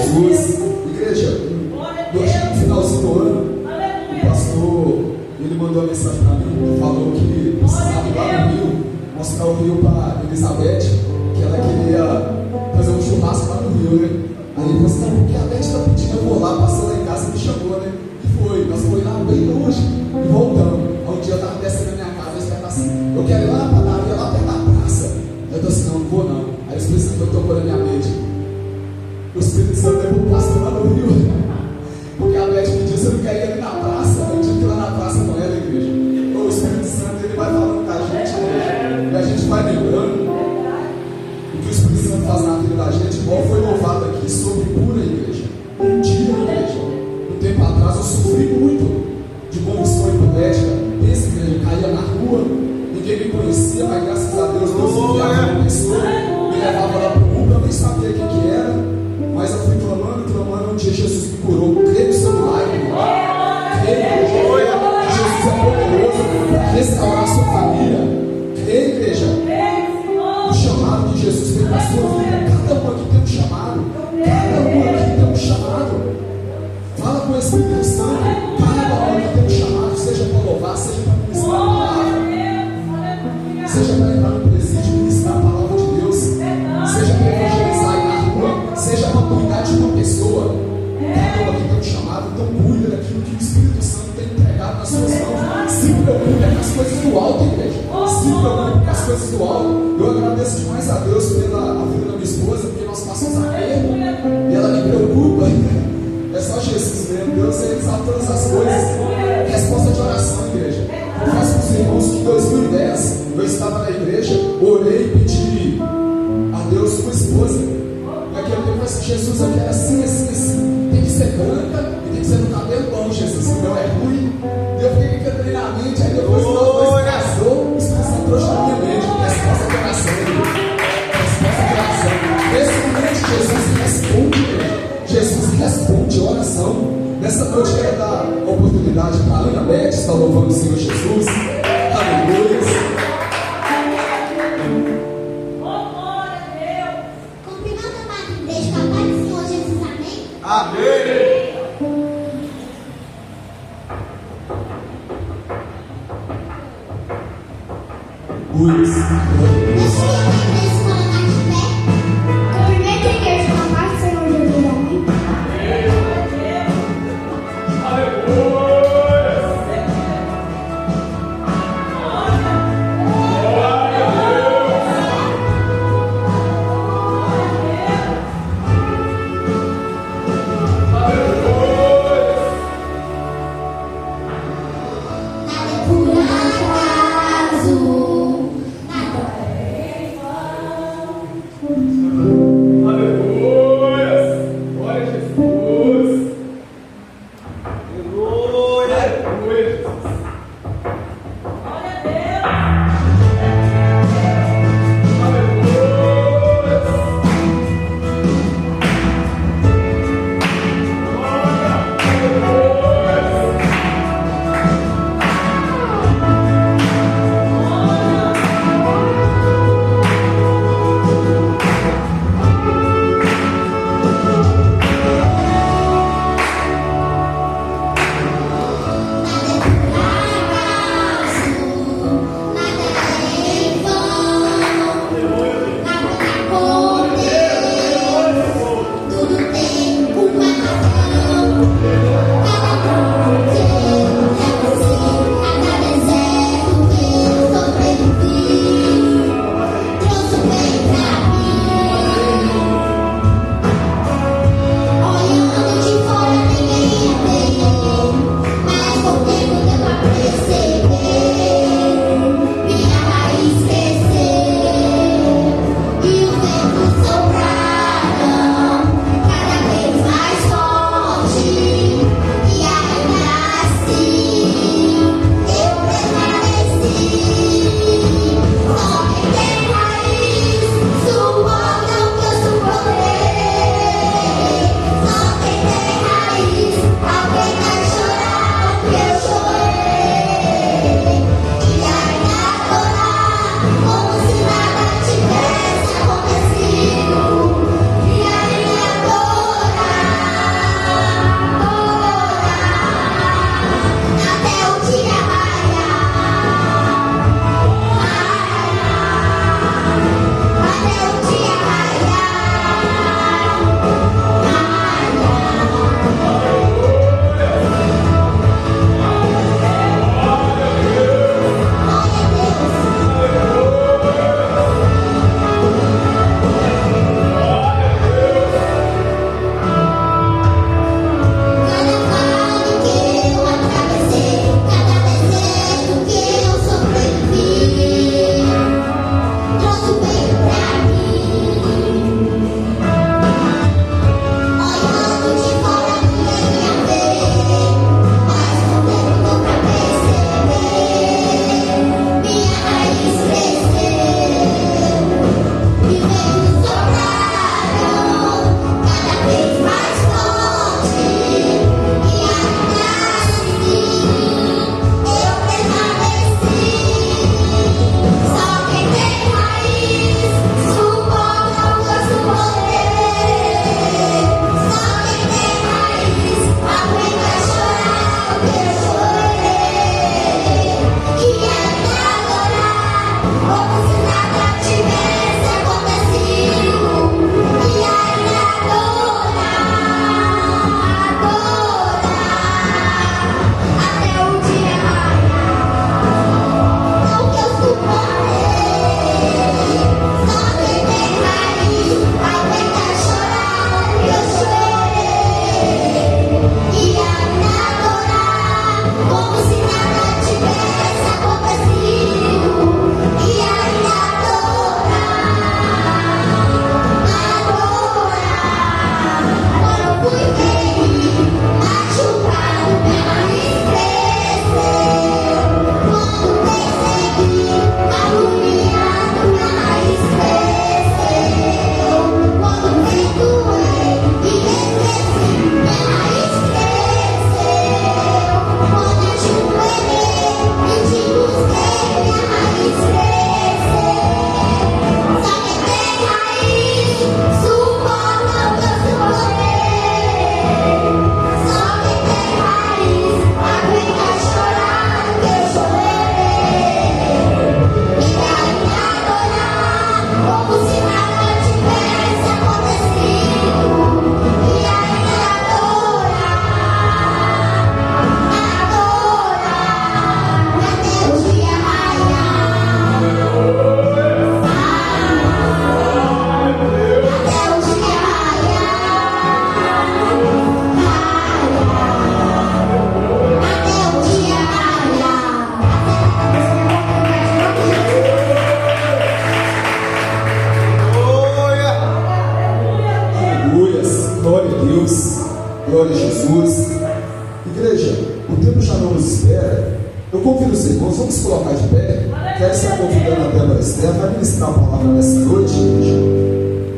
Jesus. Igreja, hoje no finalzinho do ano, o pastor, ele mandou uma mensagem para mim, falou que precisava ir lá no Rio, mostrar o Rio para Elizabeth, que ela queria fazer um churrasco lá no Rio, né? Aí ele falou assim, não, porque a Beth está pedindo, eu vou lá, passou lá em casa e me chamou, né? E foi, nós fomos lá bem longe e voltamos. Aí um dia eu estava descendo na minha casa, eu estava assim, eu quero ir lá na padaria, lá perto da praça. Aí eu tô assim, não vou não. Aí o Espírito Santo tocou na minha mente. O Espírito Santo levou o pastor lá no Rio. Porque a Beth pediu, você não quer ir ali na praça? Eu tive que ir lá na praça com ela, igreja. O Espírito Santo, ele vai falando com a gente, igreja. E a gente vai lembrando o que o Espírito Santo faz na vida da gente, igual foi louvado aqui sobre cura, igreja. Um dia, igreja, um tempo atrás eu sofri muito de convulsão hipotética. Esse, igreja, caía na rua, ninguém me conhecia, mas graças a Deus, Deus me enviava uma pessoa, me levava lá para o Uber, eu nem sabia o que era, mas eu fui clamando, um dia Jesus me curou. Creio no seu milagre, creio que Jesus é poderoso para restaurar a sua família. Creio, igreja, o chamado de Jesus tem para a sua vida. Cada um aqui tem um chamado. Cada um aqui tem um chamado. Fala com o Espírito Santo. Cada um aqui tem um chamado. Seja para louvar, seja para ministrar a palavra, seja para entrar no presídio e ministrar a palavra de Deus, seja para evangelizar aí na rua, seja para cuidar de uma pessoa. Cada um aqui tem um chamado. Então cuida daquilo que o Espírito Santo tem entregado nas suas mãos. Se preocupe com as coisas do alto, igreja. Se preocupe com as coisas do alto. Eu agradeço demais a Deus pela vida da minha esposa, porque nós passamos a perda e ela me preocupa. É só Jesus mesmo. Deus, ele sabe todas as coisas. Resposta de oração, igreja. Eu faço com os irmãos que em 2010 eu estava na igreja, orei e pedi a Deus uma esposa. E aquele tempo eu falei assim, Jesus, eu quero assim, assim, assim. Tem que ser branca e tem que ser no cabelo bom, Jesus. O meu é ruim. E eu fiquei com aquele treinamento, aí depois nós dois casou, o Espírito Santo trouxe na minha mente. Resposta de oração, resposta de oração. Nesse momento, Jesus responde, Jesus responde a oração. Nessa noite eu quero dar a oportunidade para a Ana Beth estar louvando o Senhor Jesus. Aleluia. Cumprimento a Madre Igreja, com a paz do Senhor Jesus, amém? Amém. Luz. Deixa eu a igreja se colocar de pé. Cumprimento a igreja com a paz do Senhor Jesus, amém? Nada é por acaso, nada é Deus. Glória a Jesus. Igreja, o tempo já não nos espera. Eu convido os irmãos, vamos colocar de pé. Quero estar convidando a Débora Esther para ministrar a palavra nessa noite, igreja.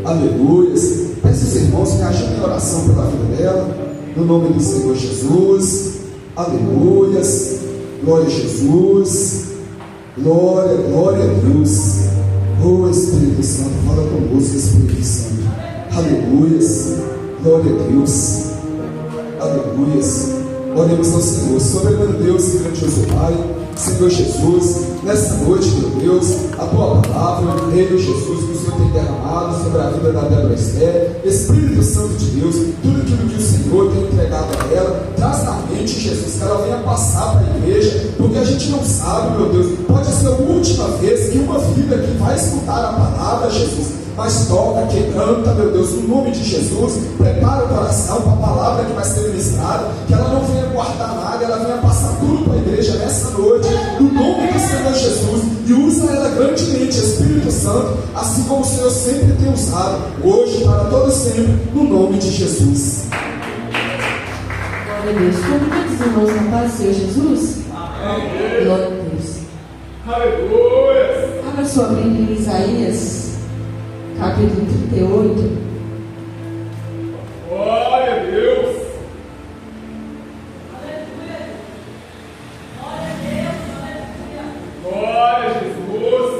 Aleluia. Peço os irmãos que ajudem em oração pela vida dela, no nome do Senhor Jesus. Aleluia. Glória a Jesus. Glória, glória a Deus. Oh Espírito Santo, fala conosco, Espírito Santo. Aleluia. Glória a Deus. Aleluia. Oremos ao Senhor. Soberano Deus e grandioso Pai, Senhor Jesus, nessa noite, meu Deus, a tua palavra, Rei Jesus, que o Senhor tem derramado sobre a vida da Débora Esther, Espírito Santo de Deus, tudo aquilo que o Senhor tem entregado a ela, traz na mente, Jesus, que ela venha passar para a igreja, porque a gente não sabe, meu Deus, pode ser a última vez que uma vida que vai escutar a palavra, Jesus, mas toca, quebranta, meu Deus, no nome de Jesus, prepara o coração para a palavra que vai ser ministrada, que ela não venha guardar nada, ela venha passar tudo para a igreja nessa noite, no nome do Senhor Jesus, e usa ela grandemente, Espírito Santo, assim como o Senhor sempre tem usado, hoje, para todo sempre, no nome de Jesus. Glória a Deus. Convido os irmãos na paz do Senhor Jesus. Amém. Glória a Deus. Aleluia. Abra sua Bíblia em Isaías, capítulo 38. Glória a Deus. Glória a Jesus.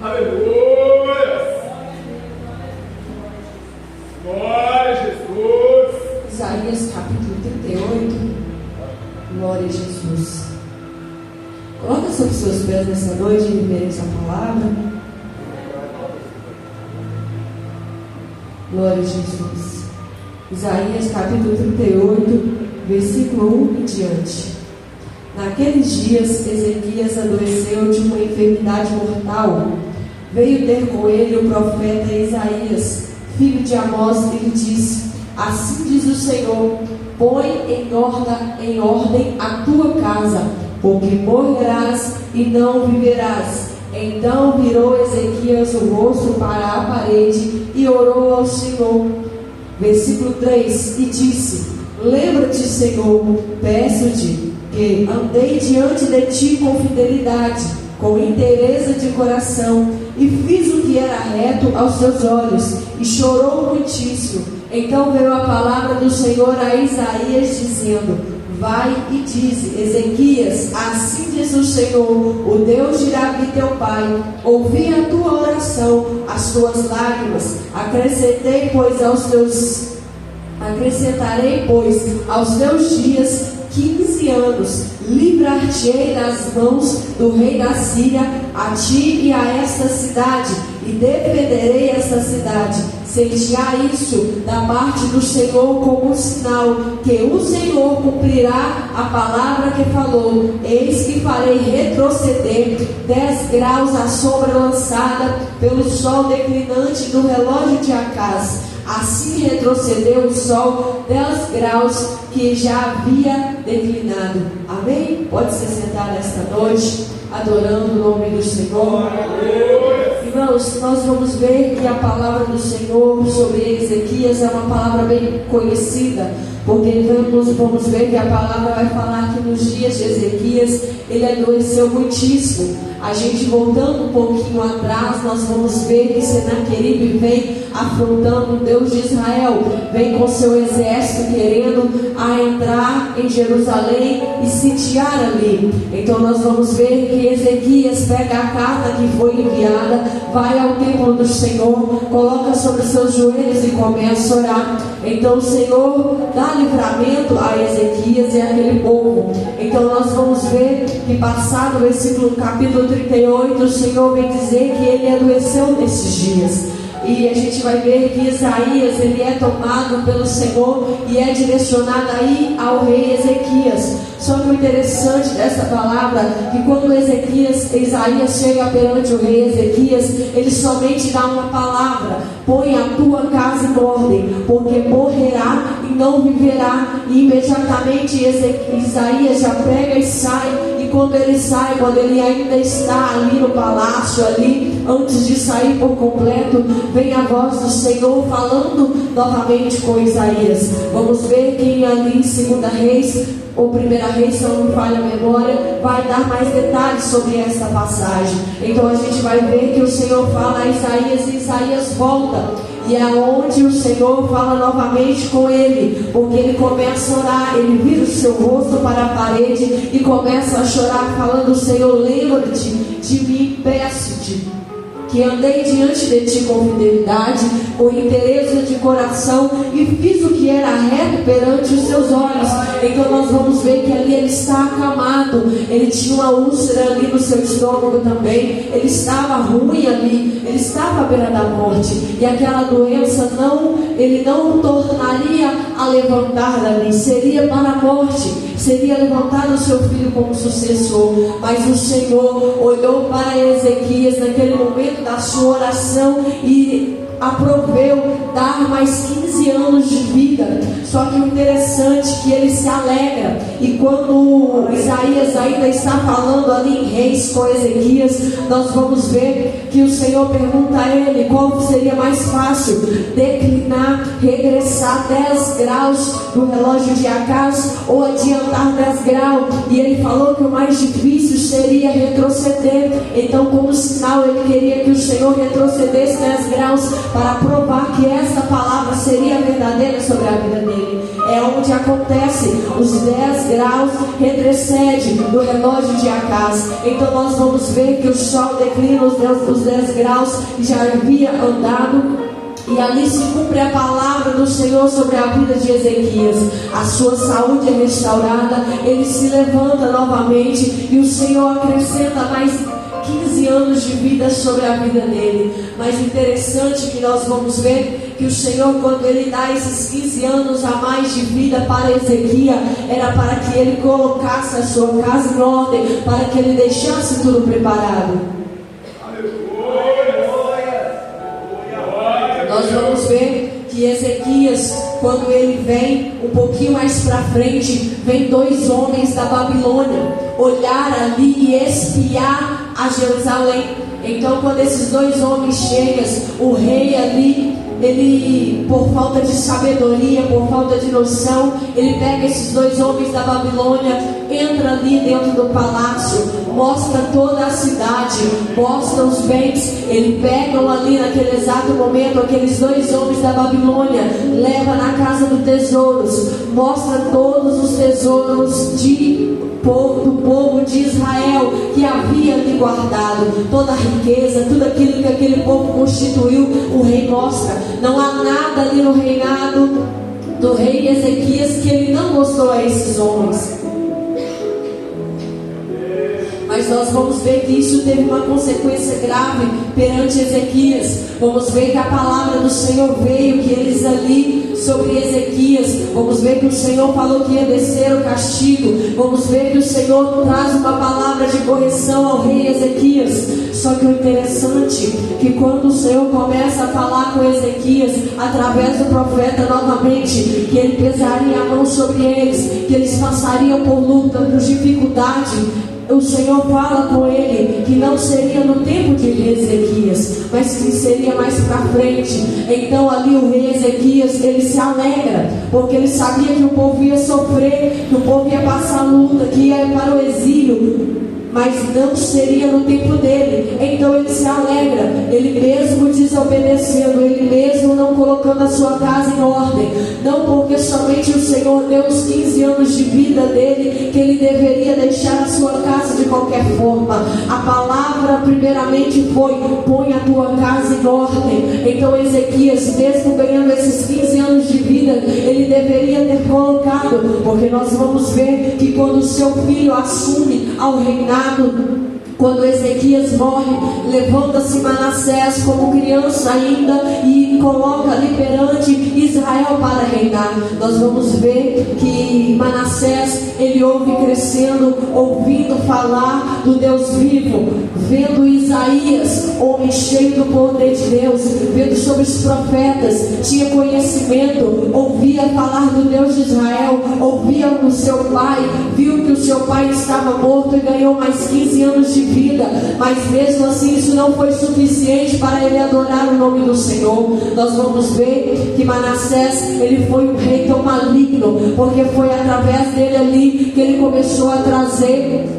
Aleluia. Glória a Jesus. Isaías capítulo 38. Glória a Jesus. Coloca sobre seus pés nessa noite em reverência à palavra. Glória a Jesus. Isaías capítulo 38, versículo 1 em diante. Naqueles dias, Ezequias adoeceu de uma enfermidade mortal. Veio ter com ele o profeta Isaías, filho de Amós, e lhe disse: assim diz o Senhor, põe em ordem a tua casa, porque morrerás e não viverás. Então virou Ezequias o rosto para a parede e orou ao Senhor. Versículo 3: e disse: lembra-te, Senhor, peço-te que andei diante de ti com fidelidade, com inteireza de coração, e fiz o que era reto aos teus olhos, e chorou muitíssimo. Então veio a palavra do Senhor a Isaías, dizendo: vai e diz, Ezequias, assim diz o Senhor, o Deus de Davi teu pai, ouvi a tua oração, as tuas lágrimas, acrescentarei, pois, aos teus dias 15 anos, livrar-te-ei das mãos do rei da Síria, a ti e a esta cidade, e defenderei esta cidade. Ser-te-á isso da parte do Senhor como um sinal, que o Senhor cumprirá a palavra que falou. Eis que farei retroceder 10 graus a sombra lançada pelo sol declinante do relógio de Acás. Assim retrocedeu o sol 10 graus que já havia declinado. Amém? Pode se sentar nesta noite, adorando o nome do Senhor. Irmãos, nós vamos ver que a palavra do Senhor sobre Ezequias é uma palavra bem conhecida, porque vamos ver que a palavra vai falar que nos dias de Ezequias ele adoeceu muitíssimo. A gente voltando um pouquinho atrás, nós vamos ver que Senaqueribe vem afrontando o Deus de Israel, vem com seu exército querendo entrar em Jerusalém e sitiar ali. Então nós vamos ver que Ezequias pega a carta que foi enviada, vai ao templo do Senhor, coloca sobre seus joelhos e começa a orar. Então o Senhor dá livramento a Ezequias e àquele povo. Então nós vamos ver que passado o versículo capítulo 38, o Senhor vem dizer que ele adoeceu nesses dias. E a gente vai ver que Isaías ele é tomado pelo Senhor e é direcionado aí ao rei Ezequias. Só que o interessante dessa palavra é que quando Isaías chega perante o rei Ezequias, ele somente dá uma palavra: põe a tua casa em ordem, porque morrerá e não viverá. E imediatamente Isaías já pega e sai e quando ele sai, quando ele ainda está ali no palácio, ali, antes de sair por completo, vem a voz do Senhor falando novamente com Isaías. Vamos ver que ali em 2 Reis, ou 1 Reis, se não me falha a memória, vai dar mais detalhes sobre esta passagem. Então a gente vai ver que o Senhor fala a Isaías e Isaías volta. E é onde o Senhor fala novamente com ele, porque ele começa a orar, ele vira o seu rosto para a parede e começa a chorar, falando: Senhor, lembra-te de mim, peço-te que andei diante de ti com fidelidade, com interesse de coração, e fiz o que era reto perante os seus olhos. Então nós vamos ver que ali ele está acamado, ele tinha uma úlcera ali no seu estômago também, ele estava ruim ali, ele estava à beira da morte, e aquela doença ele não tornaria a levantar dali, seria para a morte, seria levantado o seu filho como sucessor. Mas o Senhor olhou para Ezequias naquele momento da sua oração e aproveu dar mais 15 anos de vida. Só que o interessante é que ele se alegra, e quando Isaías ainda está falando ali em Reis com Ezequias, nós vamos ver que o Senhor pergunta a ele qual seria mais fácil: declinar, regressar 10 graus do relógio de Acaz, ou adiantar 10 graus. E ele falou que o mais difícil seria retroceder. Então, como sinal, ele queria que o Senhor retrocedesse 10 graus para provar que essa palavra seria verdadeira sobre a vida dele. É onde acontece, os 10 graus retrocede do relógio de Acaz. Então nós vamos ver que o sol declina os 10 graus que já havia andado, e ali se cumpre a palavra do Senhor sobre a vida de Ezequias. A sua saúde é restaurada, ele se levanta novamente, e o Senhor acrescenta mais 15 anos de vida sobre a vida dele. Mas interessante que nós vamos ver que o Senhor, quando ele dá esses 15 anos a mais de vida para Ezequias, era para que ele colocasse a sua casa em ordem, para que ele deixasse tudo preparado. Nós vamos ver que Ezequias, quando ele vem um pouquinho mais para frente, vem 2 homens da Babilônia olhar ali e espiar a Jerusalém. Então, quando esses 2 homens chegam, o rei ali, ele, por falta de sabedoria, por falta de noção, ele pega esses 2 homens da Babilônia, entra ali dentro do palácio, mostra toda a cidade, mostra os bens. Ele pega ali naquele exato momento aqueles 2 homens da Babilônia, leva na casa dos tesouros, mostra todos os tesouros do povo de Israel que havia ali guardado, toda a riqueza, tudo aquilo que aquele povo constituiu. O rei mostra, não há nada ali no reinado do rei Ezequias que ele não mostrou a esses homens. Mas nós vamos ver que isso teve uma consequência grave perante Ezequias. Vamos ver que a palavra do Senhor veio, que eles ali sobre Ezequias, vamos ver que o Senhor falou que ia descer o castigo. Vamos ver que o Senhor traz uma palavra de correção ao rei Ezequias. Só que o interessante é que quando o Senhor começa a falar com Ezequias através do profeta novamente, que ele pesaria a mão sobre eles, que eles passariam por luta, por dificuldade, o Senhor fala com ele que não seria no tempo de Ezequias, mas que seria mais para frente. Então ali o rei Ezequias, ele se alegra, porque ele sabia que o povo ia sofrer, que o povo ia passar luta, que ia para o exílio, mas não seria no tempo dele. Então ele se alegra, ele mesmo desobedecendo, ele mesmo não colocando a sua casa em ordem, não porque somente o Senhor deu os 15 anos de vida dele, que ele deveria deixar a sua casa de qualquer forma. A palavra primeiramente foi: põe a tua casa em ordem. Então Ezequias, mesmo ganhando esses 15 anos de vida, ele deveria ter colocado, porque nós vamos ver que quando o seu filho assume ao reinado, Quando Ezequias morre, levanta-se Manassés como criança ainda e coloca ali perante Israel para reinar. Nós vamos ver que Manassés, ele ouve crescendo, ouvindo falar do Deus vivo, vendo Isaías, homem cheio do poder de Deus, vendo sobre os profetas, tinha conhecimento, ouvia falar do Deus de Israel, ouvia o seu pai, viu que o seu pai estava morto e ganhou mais 15 anos de vida, mas mesmo assim isso não foi suficiente para ele adorar o nome do Senhor. Nós vamos ver que Manassés, ele foi um rei tão maligno, porque foi através dele ali que ele começou a trazer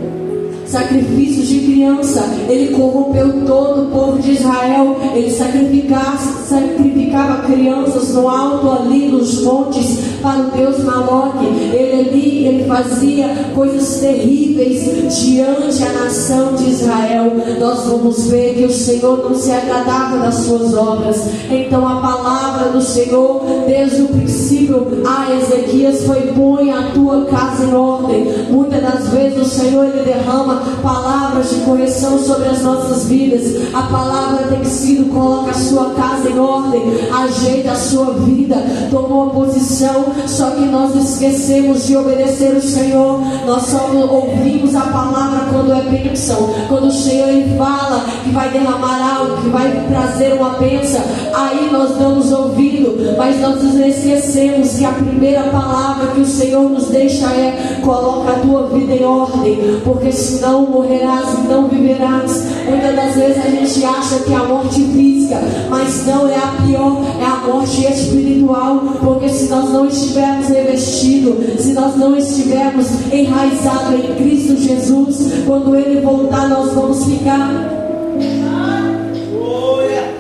sacrifícios de criança. Ele corrompeu todo o povo de Israel. Ele sacrificava crianças no alto ali, nos montes, para o Deus Maloque. Ele fazia coisas terríveis diante da nação de Israel. Nós vamos ver que o Senhor não se agradava das suas obras. Então a palavra do Senhor, desde o princípio a Ezequias, foi: põe a tua casa em ordem. Muitas das vezes o Senhor, ele derrama palavras de correção sobre as nossas vidas. A palavra tem sido: coloca a sua casa em ordem, ajeita a sua vida, toma uma posição. Só que nós esquecemos de obedecer o Senhor. Nós só ouvimos a palavra quando é bênção, quando o Senhor, ele fala que vai derramar algo, que vai trazer uma bênção, aí nós damos ouvido, mas nós nos esquecemos que a primeira palavra que o Senhor nos deixa é: coloca a tua vida em ordem, porque senão morrerás e não viverás. Muitas das vezes a gente acha que é a morte física, mas não, é a pior, é a morte espiritual, porque se nós não estivermos revestidos, se nós não estivermos enraizados em Cristo Jesus, quando Ele voltar nós vamos ficar.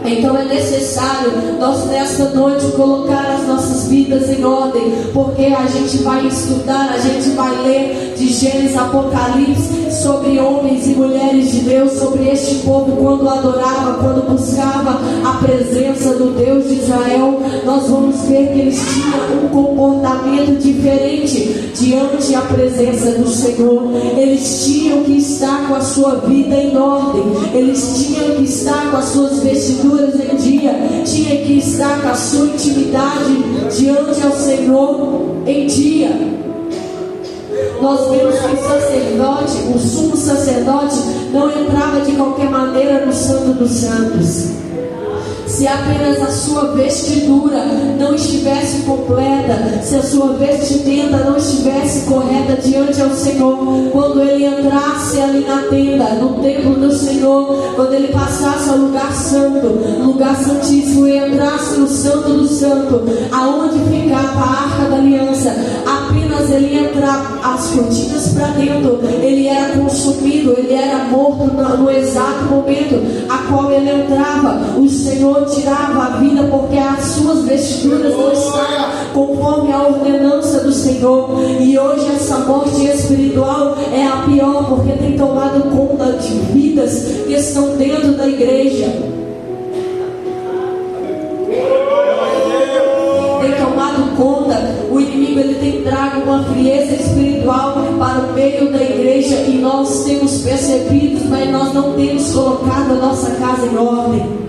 Então é necessário nós nesta noite colocar as nossas vidas em ordem, porque a gente vai estudar, a gente vai ler de Gênesis a Apocalipse sobre homens e mulheres de Deus, sobre este povo quando adorava, quando buscava a presença do Deus de Israel. Nós vamos ver que eles tinham um comportamento diferente diante da presença do Senhor. Eles tinham que estar com a sua vida em ordem, eles tinham que estar com as suas vestiduras em dia, tinha que estar com a sua intimidade diante ao Senhor em dia. Nós vemos que o sacerdote, o sumo sacerdote, não entrava de qualquer maneira no Santo dos Santos. Se apenas a sua vestidura não estivesse completa, se a sua vestimenta não estivesse correta diante ao Senhor, quando ele entrasse ali na tenda, no templo do Senhor, quando ele passasse ao lugar santo, lugar santíssimo, e entrasse no Santo do Santo, aonde ficava a Arca da Aliança, apenas ele entrava, as cortinas para dentro, ele era consumido, ele era morto no exato momento a qual ele entrava. O Senhor tirava a vida, porque as suas vestiduras não estavam conforme a ordenança do Senhor. E hoje essa morte espiritual é a pior, porque tem tomado conta de vidas que estão dentro da igreja. Tem tomado conta. O inimigo, ele tem trago uma frieza espiritual para o meio da igreja, e nós temos percebido, mas nós não temos colocado a nossa casa em ordem.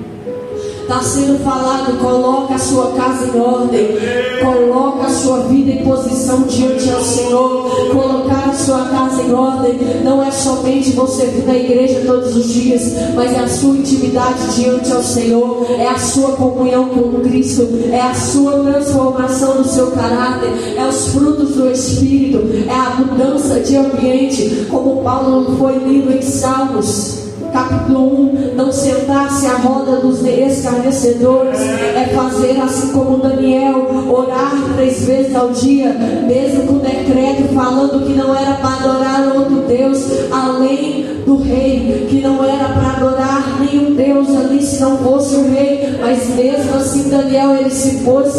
Está sendo falado: coloca a sua casa em ordem, coloca a sua vida em posição diante ao Senhor. Colocar a sua casa em ordem não é somente você vir na igreja todos os dias, mas é a sua intimidade diante ao Senhor, é a sua comunhão com Cristo, é a sua transformação do seu caráter, é os frutos do Espírito, é a mudança de ambiente, como Paulo foi lido em Salmos capítulo 1, não sentar-se à roda dos escarnecedores, é fazer assim como Daniel, orar 3 vezes ao dia, mesmo com decreto falando que não era para adorar outro Deus além do rei, que não era para adorar nenhum Deus ali se não fosse o rei, mas mesmo assim Daniel, ele se pôs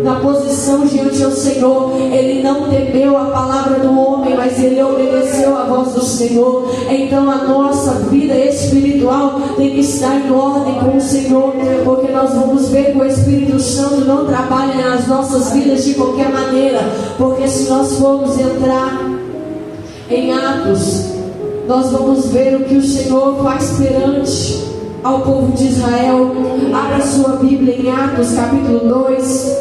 na posição diante ao Senhor, ele não temeu a palavra do homem, mas ele obedeceu a voz do Senhor. Então a nossa vida espiritual tem que estar em ordem com o Senhor, porque nós vamos ver que o Espírito Santo não trabalha nas nossas vidas de qualquer maneira, porque se nós formos entrar em Atos nós vamos ver o que o Senhor faz perante ao povo de Israel. Abra sua Bíblia em Atos capítulo 2.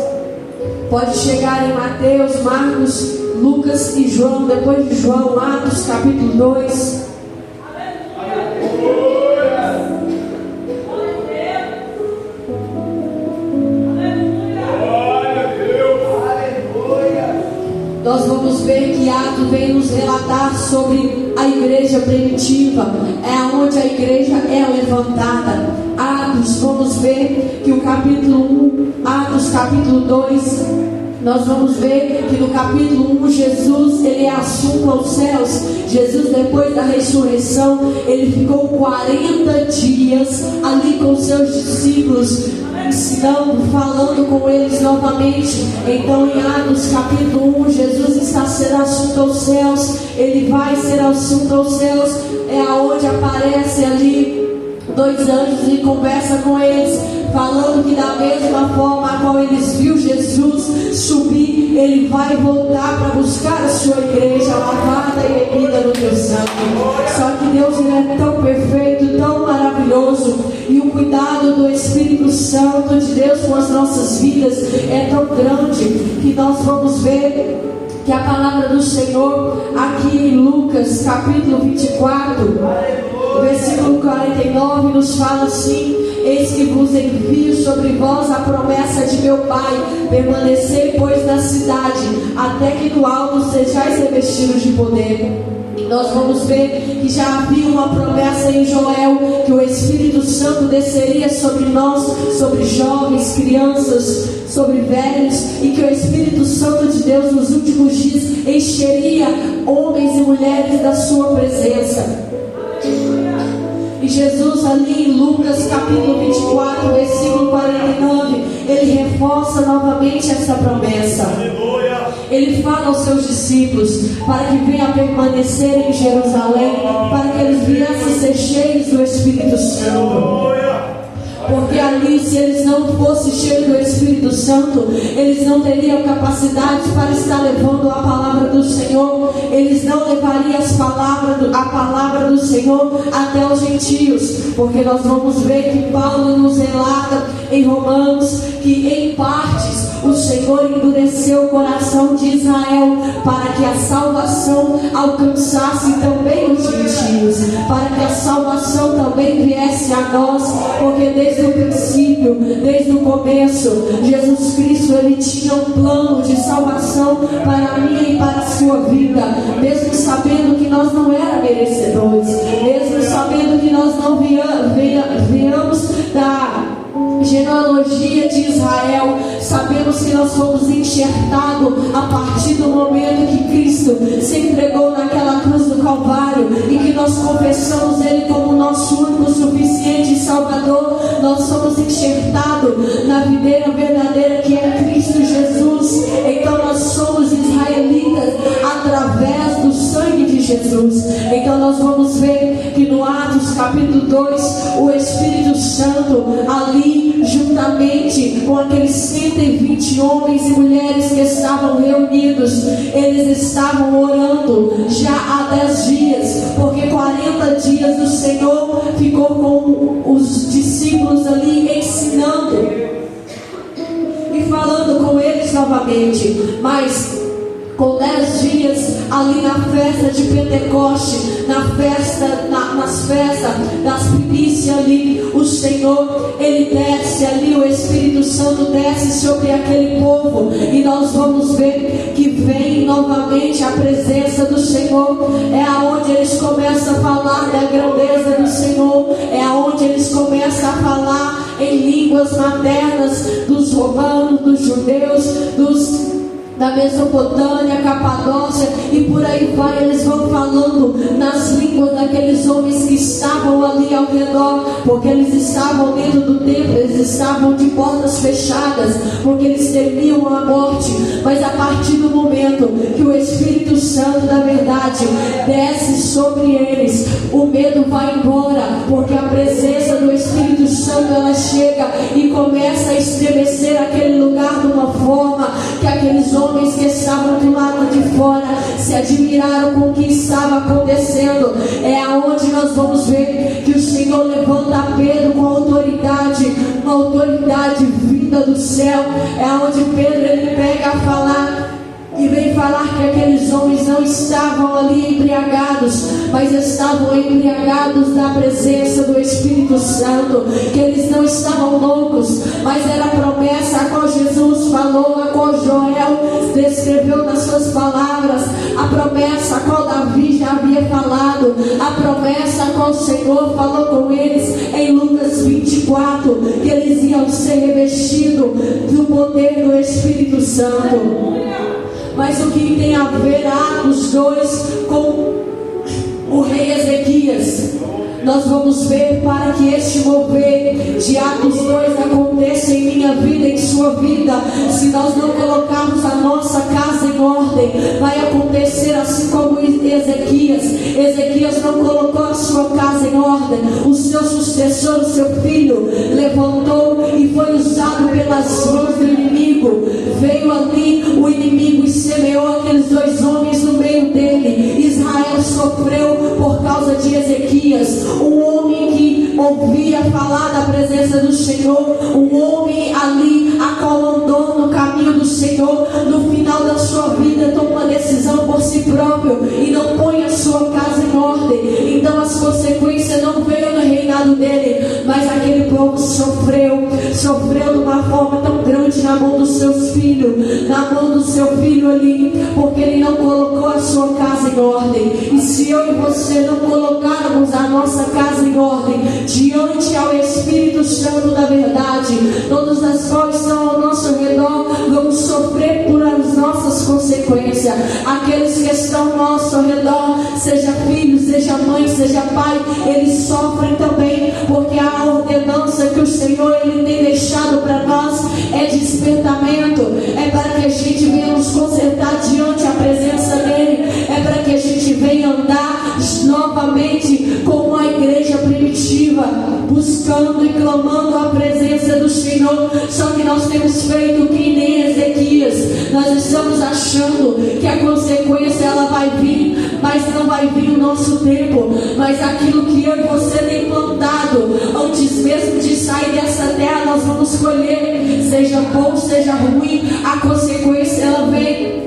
Pode chegar em Mateus, Marcos, Lucas e João. Depois de João, Atos capítulo 2. Nós vamos ver que Atos vem nos relatar sobre a igreja primitiva, é onde a igreja é levantada. Atos, vamos ver que o capítulo 1, Atos capítulo 2, nós vamos ver que no capítulo 1 Jesus ele é assunto aos céus. Jesus, depois da ressurreição, ele ficou 40 dias ali com seus discípulos, ensinando, falando com eles novamente. Então em Atos capítulo 1, Jesus está sendo assunto aos céus. Ele vai ser assunto aos céus. É aonde aparece ali 2 anjos e conversa com eles, falando que da mesma forma a qual eles viu Jesus subir, ele vai voltar para buscar a sua igreja lavada e remida no teu sangue. Só que Deus ele é tão perfeito, tão maravilhoso, e o cuidado do Espírito Santo de Deus com as nossas vidas é tão grande, que nós vamos ver que a palavra do Senhor aqui em Lucas capítulo 24, versículo 49 nos fala assim: eis que vos envio sobre vós a promessa de meu Pai, permanecei pois na cidade, até que do alto sejais revestidos de poder. Nós vamos ver que já havia uma promessa em Joel, que o Espírito Santo desceria sobre nós, sobre jovens, crianças, sobre velhos, e que o Espírito Santo de Deus nos últimos dias encheria homens e mulheres da sua presença. E Jesus ali em Lucas capítulo 24, versículo 49, ele reforça novamente essa promessa. Ele fala aos seus discípulos para que venham permanecer em Jerusalém, para que eles viessem ser cheios do Espírito Santo. Porque ali, se eles não fossem cheios do Espírito Santo, eles não teriam capacidade para estar levando a palavra do Senhor. Eles não levariam a palavra do Senhor até os gentios. Porque nós vamos ver que Paulo nos relata em Romanos que em partes o Senhor endureceu o coração de Israel para que a salvação alcançasse também os gentios, para que a salvação também viesse a nós. Porque desde o princípio, desde o começo, Jesus Cristo ele tinha um plano de salvação para a minha e para a sua vida, mesmo sabendo que nós não éramos merecedores, mesmo sabendo que nós não viemos da genealogia de Israel. Sabemos que nós fomos enxertados a partir do momento que Cristo se entregou naquela cruz do Calvário, e que nós confessamos Ele como nosso único, suficiente Salvador. Nós somos enxertados na videira verdadeira que é Cristo Jesus. Então nós somos israelitas através do sangue de Jesus. Então nós vamos ver que no Atos capítulo 2, o Espírito Santo ali, juntamente com aqueles 120 homens e mulheres que estavam reunidos, eles estavam orando já há 10 dias, porque 40 dias o Senhor ficou com os discípulos ali ensinando e falando com eles novamente. Mas com 10 dias ali na festa de Pentecoste, nas festas das primícias ali, o Senhor ele desce ali, o Espírito Santo desce sobre aquele povo, e nós vamos ver que vem novamente a presença do Senhor. É aonde eles começam a falar da grandeza do Senhor, é aonde eles começam a falar em línguas maternas dos romanos, dos judeus, da Mesopotâmia, Capadócia e por aí vai. Eles vão falando nas línguas daqueles homens que estavam ali ao redor, porque eles estavam dentro do templo, eles estavam de portas fechadas, porque eles temiam a morte. Mas a partir do momento que o Espírito Santo da verdade desce sobre eles, o medo vai embora, porque a presença do Espírito Santo ela chega e começa a estremecer aquele lugar de uma forma que aqueles homens homens que estavam do lado de fora se admiraram com o que estava acontecendo. É aonde nós vamos ver que o Senhor levanta Pedro com autoridade, uma autoridade vinda do céu. É aonde Pedro ele pega a falar e vem falar que aqueles homens não estavam ali embriagados, mas estavam embriagados da presença do Espírito Santo, que eles não estavam loucos, mas era a promessa a qual Jesus falou, a qual Joel descreveu nas suas palavras, a promessa a qual Davi já havia falado, a promessa a qual o Senhor falou com eles em Lucas 24, que eles iam ser revestidos do poder do Espírito Santo. Mas o que tem a ver Atos 2 com o rei Ezequias? Nós vamos ver para que este mover de Atos 2 aconteça em minha vida, em sua vida. Se nós não colocarmos a nossa casa em ordem, vai acontecer assim como Ezequias. Ezequias não colocou a sua casa em ordem. O seu sucessor, o seu filho, levantou e foi usado pelas mãos do inimigo. Veio ali o inimigo e semeou aqueles dois homens no meio dele. Israel sofreu por causa de Ezequias, um homem que ouvia falar da presença do Senhor, um homem ali a qual andou no caminho do Senhor. No final da sua vida toma uma decisão por si próprio e não põe a sua casa em ordem. Então as consequências não veio no reinado dele, mas aquele povo sofreu de uma forma tão grande na mão dos seus filhos, na mão do seu filho ali, porque ele não colocou a sua casa em ordem. E se eu e você não colocarmos a nossa casa em ordem diante ao Espírito Santo da verdade, todas as coisas que estão ao nosso redor vão sofrer por as nossas consequências. Aqueles que estão ao nosso redor, seja filho, seja mãe, seja pai, eles sofrem também, porque a ordenança que o Senhor ele tem deixado para nós é despertamento, é para que a gente venha nos consertar diante a presença dele, é para que a gente venha andar novamente como a igreja primitiva, buscando e clamando a presença do Senhor. Só que nós temos feito que nem Ezequias, nós estamos achando que a consequência ela vai vir, mas não vai vir no nosso tempo, mas aquilo que eu e você tem plantado antes mesmo de sair dessa terra, nós vamos colher, seja bom, seja ruim, a consequência ela vem.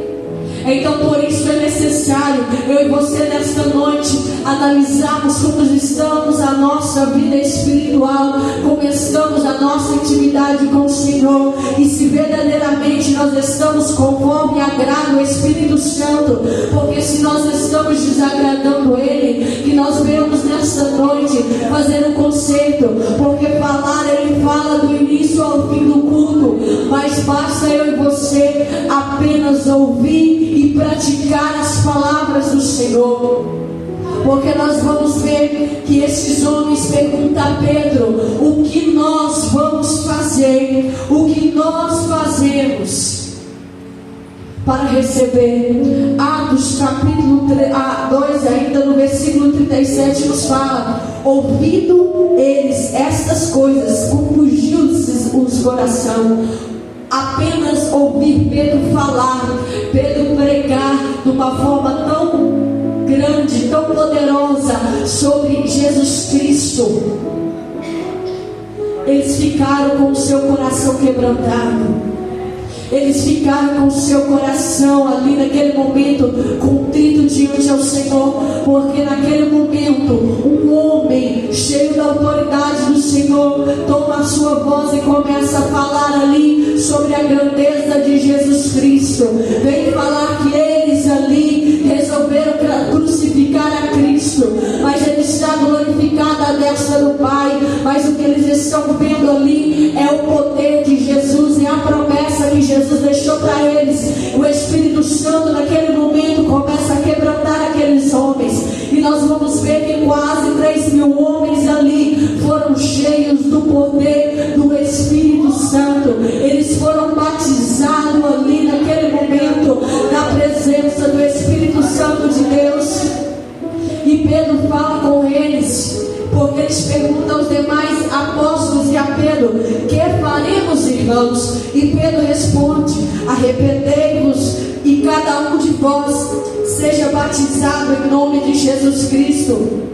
Então por isso é necessário eu e você nesta noite analisarmos como estamos a nossa vida espiritual, como estamos a nossa intimidade com o Senhor, e se verdadeiramente nós estamos conforme agrada o Espírito Santo, porque se nós estamos desagradando Ele, que nós venhamos nesta noite fazer um conserto, porque falar Ele fala do início ao fim do culto, mas basta eu e você apenas ouvir e praticar as palavras do Senhor. Porque nós vamos ver que esses homens perguntam a Pedro: o que nós vamos fazer? O que nós fazemos para receber? Atos capítulo 2, ainda no versículo 37 nos fala: ouvindo eles estas coisas, compungiu-se os coração. Apenas ouvir Pedro falar, Pedro pregar de uma forma tão grande, tão poderosa sobre Jesus Cristo, eles ficaram com o seu coração quebrantado. Eles ficaram com o seu coração ali naquele momento contrito diante ao Senhor, porque naquele momento um homem cheio da autoridade do Senhor toma a sua voz e começa a falar ali sobre a grandeza de Jesus Cristo. Vem falar que eles ali resolveram crucificar a Cristo, mas Ele está glorificado à destra do Pai. Mas o que eles estão vendo ali é o poder de Jesus, é a promessa que Jesus deixou para eles. O Espírito Santo naquele momento começa a quebrantar aqueles homens, e nós vamos ver que quase 3.000 homens ali foram cheios do poder do Espírito Santo. Eles foram batizados ali naquele momento na presença do Espírito Santo de Deus. E Pedro fala com eles, porque eles perguntam aos demais apóstolos e a Pedro: que faremos, irmãos? E Pedro responde: arrependei-vos cada um de vós seja batizado em nome de Jesus Cristo,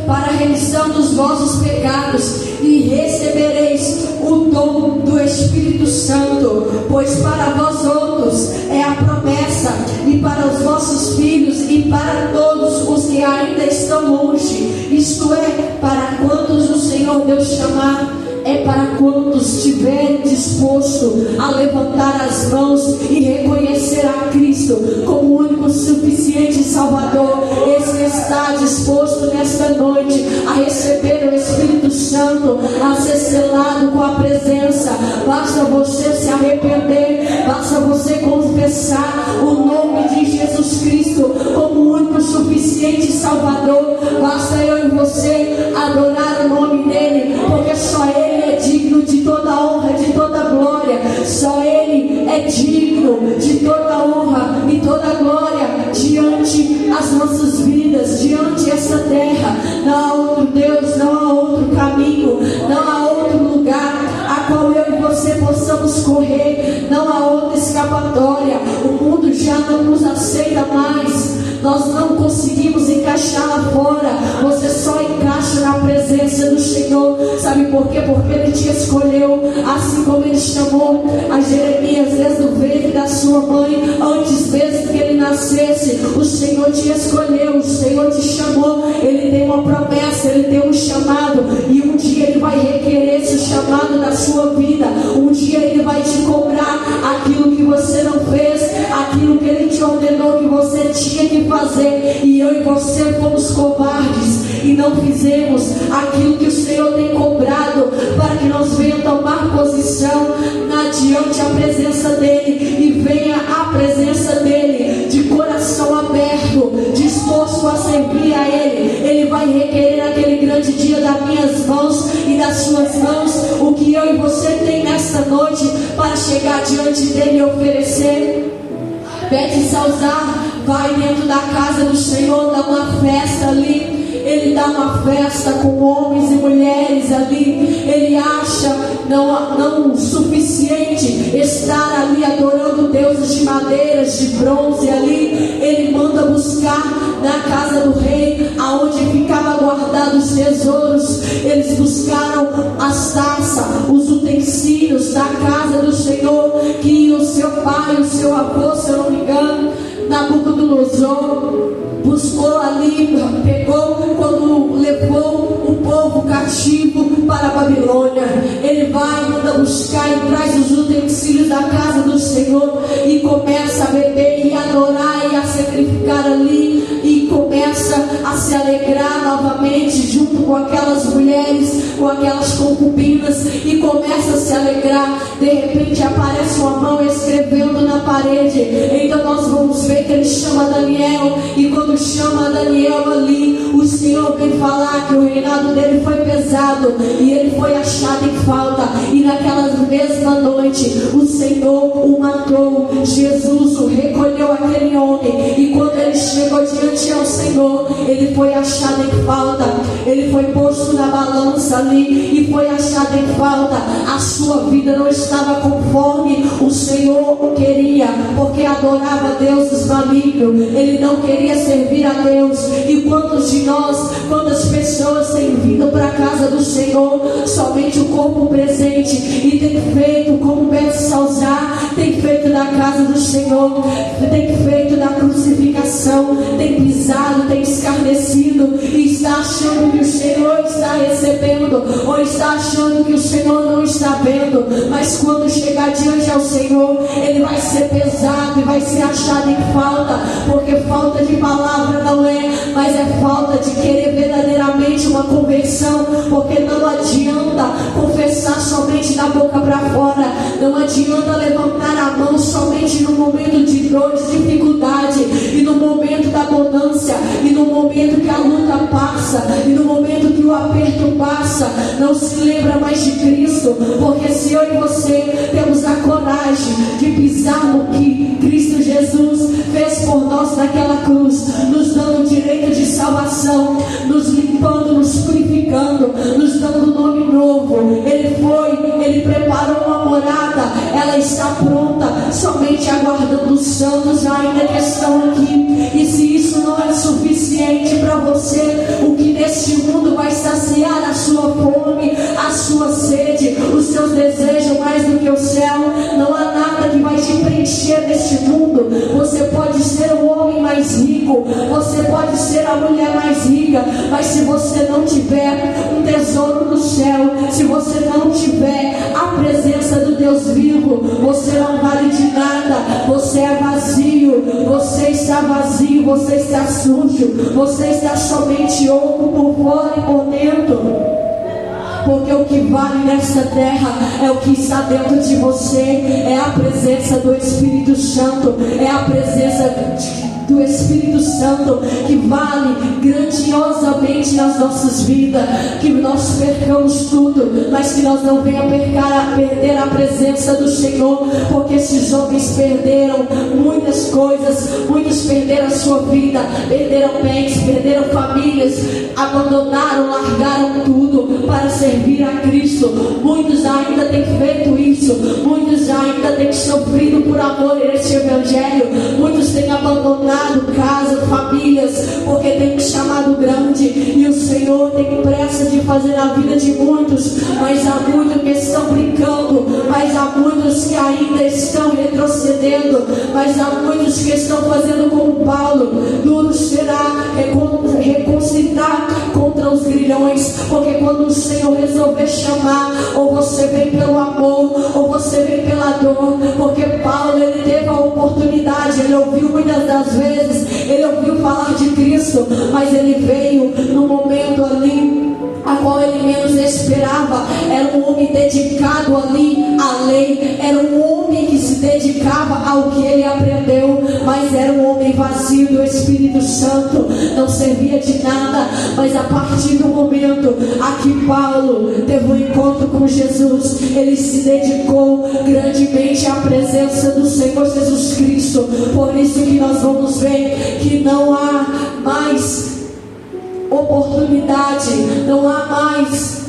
para a remissão dos vossos pecados, e recebereis o dom do Espírito Santo, pois para vós outros é a promessa, e para os vossos filhos, e para todos os que ainda estão longe, isto é, para quantos o Senhor Deus chamar. É para quantos estiverem disposto a levantar as mãos e reconhecer a Cristo como o único suficiente Salvador. Esse está disposto nesta noite a receber o Espírito Santo, a ser selado com a presença. Basta você se arrepender, basta você confessar o nome de Jesus Cristo como o único suficiente Salvador. Basta eu e você adorar o nome dele, porque só ele é digno de toda honra, de toda glória. Só ele é digno de toda honra e toda glória diante as nossas vidas, diante essa terra. Não há outro Deus, não há outro caminho, não há outro lugar a qual eu e você possamos correr. Não há outra escapatória. O mundo já não nos aceita mais. Nós não conseguimos encaixar lá fora. Você só encaixa na presença do Senhor. Sabe por quê? Porque Ele te escolheu, assim como Ele chamou a Jeremias desde o ventre da sua mãe. Antes mesmo que ele nascesse, o Senhor te escolheu, o Senhor te chamou. Ele tem uma promessa, Ele tem um chamado, e um dia Ele vai requerer esse chamado da sua vida. Um dia Ele vai te cobrar aquilo que você não fez, aquilo que Ele te ordenou que você tinha que fazer. E eu e você fomos covardes e não fizemos aquilo que o Senhor tem cobrado, para que nós venhamos tomar posição diante a presença dEle, e venha a presença dEle de coração aberto, disposto a servir a Ele. Ele vai requerer aquele grande dia das minhas mãos e das suas mãos. O que eu e você tem nesta noite para chegar diante dEle e oferecer? Beth Salzar vai dentro da casa do Senhor, dá uma festa ali. Ele dá uma festa com homens e mulheres ali. Ele acha não suficiente estar ali adorando deuses de madeiras, de bronze ali. Ele manda buscar na casa do rei, aonde ficava guardado os tesouros. Eles buscaram as taças, os utensílios da casa do Senhor, que o seu pai, o seu avô, se eu não me engano, Nabucodonosor buscou ali, pegou quando levou o povo cativo para a Babilônia. Ele vai, manda buscar e traz os utensílios da casa do Senhor, e começa a beber e adorar e a sacrificar ali, e começa a se alegrar novamente junto com aquelas mulheres, com aquelas concubinas, e começa a se alegrar. De repente aparece uma mão escrevendo na parede. Então nós vamos ver que ele chama Daniel, e quando chama Daniel ali, o Senhor vem falar que o reinado dele foi pesado e ele foi achado em falta, e naquela mesma noite o Senhor o matou. Jesus o recolheu, aquele homem, e quando ele chegou diante ao Senhor, ele foi achado em falta. Ele foi posto na balança ali e foi achado em falta. A sua vida não estava conforme o Senhor queria, porque adorava deuses malignos. Ele não queria servir a Deus. E quantos de nós, quantas pessoas têm vindo para a casa do Senhor somente o corpo presente, e tem feito como Beth Salzar tem feito da casa do Senhor, tem feito da crucificação, tem pisado, tem escarnecido, e está achando que o Senhor está recebendo, ou está achando que o Senhor não está vendo. Mas quando chegar diante ao Senhor, ele vai ser pesado e vai ser achado em falta, porque falta de palavra não é, mas é falta de querer verdadeiramente uma conversão. Porque não adianta confessar somente da boca para fora, não adianta levantar a mão somente no momento de dor, de dificuldade, e no momento da bonança, e no momento que a luta passa, e no momento que o aperto passa. Não se lembra mais de Cristo, porque se eu e você temos a coragem de pisar no que Cristo Jesus fez por nós naquela cruz, nos dando o direito de salvação, nos limpando, nos purificando, nos dando um nome novo. Ele preparou uma morada, ela está pronta, somente aguarda guardando os santos ainda que estão aqui. E se isso não é suficiente para você, o que neste mundo vai saciar a sua fome, a sua sede, os seus desejos mais do que o céu? Não há nada que vai te preencher neste mundo. Você pode ser o homem mais rico, você pode ser a mulher mais rica, mas se você não tiver um tesouro no céu, se você não tiver a presença do Deus vivo, você não vale de nada. Você é vazio, você está vazio, você está sujo, você está somente oco por fora e por dentro. Porque o que vale nesta terra é o que está dentro de você, é a presença do Espírito Santo, é a presença do Espírito Santo que vale grandiosamente nas nossas vidas. Que nós percamos tudo, mas que nós não venhamos perder a presença do Senhor, porque esses homens perderam muitas coisas. Muitos perderam a sua vida, perderam bens, perderam famílias, abandonaram, largaram tudo para servir a Cristo. Muitos ainda têm feito isso, muitos ainda têm sofrido por amor a este Evangelho, muitos têm abandonado casa, famílias, porque tem um chamado grande e o Senhor tem pressa de fazer na vida de muitos, mas há muitos que estão brincando, mas há muitos que ainda estão retrocedendo, mas há muitos que estão fazendo como Paulo. Duro será reconciliar contra os grilhões, porque quando o Senhor resolver chamar, ou você vem pelo amor, ou você vem pela dor. Porque Paulo, ele teve a oportunidade, ele ouviu muitas das vezes, ele ouviu falar de Cristo, mas ele veio no momento ali a qual ele menos esperava. Era um homem dedicado ali à lei, era um homem que se dedicava ao que ele aprendeu, mas era um homem vazio do Espírito Santo, não servia de nada. Mas a partir do momento a que Paulo teve um encontro com Jesus, ele se dedicou grandemente à presença do Senhor Jesus Cristo. Por isso que nós vamos ver que não há mais oportunidade, não há mais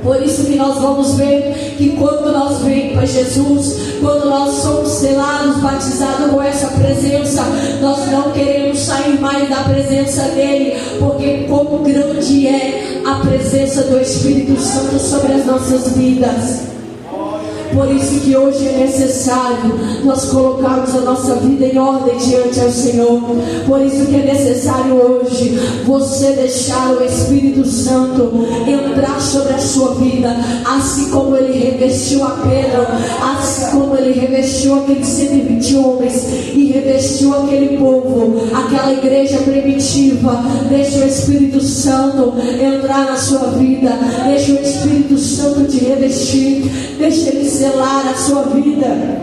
Por isso que nós vamos ver que quando nós vemos para Jesus, quando nós somos selados, batizados com essa presença, nós não queremos sair mais da presença dele, porque como grande é a presença do Espírito Santo sobre as nossas vidas. Por isso que hoje é necessário nós colocarmos a nossa vida em ordem diante ao Senhor. Por isso que é necessário hoje você deixar o Espírito Santo entrar sobre a sua vida, assim como ele revestiu a Pedro, assim como ele revestiu aqueles 120 homens e revestiu aquele povo, aquela igreja primitiva. Deixa o Espírito Santo entrar na sua vida, deixa o Espírito Santo te revestir, deixa ele selar a sua vida,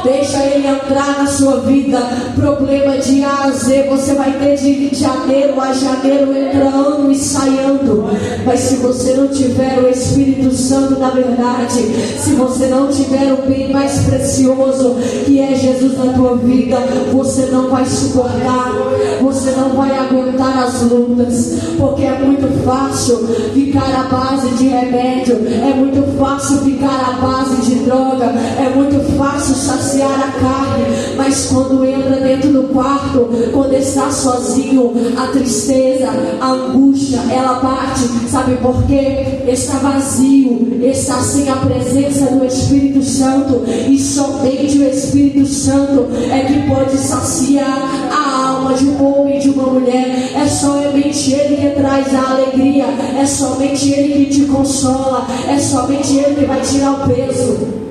deixa ele entrar na sua vida. Problema de A a Z você vai ter de janeiro a janeiro, entrando e saindo. Mas se você não tiver o Espírito Santo na verdade, se você não tiver o bem mais precioso que é Jesus na tua vida, você não vai suportar, você não vai aguentar as lutas, porque é muito fácil ficar à base de remédio, é muito fácil ficar à base de droga, é muito fácil saciar a carne, mas quando entra dentro do quarto, quando está sozinho, a tristeza, a angústia, ela bate. Sabe por quê? Está vazio, está sem a presença do Espírito Santo, e somente o Espírito Santo é que pode saciar a alma de um homem e de uma mulher. É somente ele que traz a alegria, é somente ele que te consola, é somente ele que vai tirar o peso.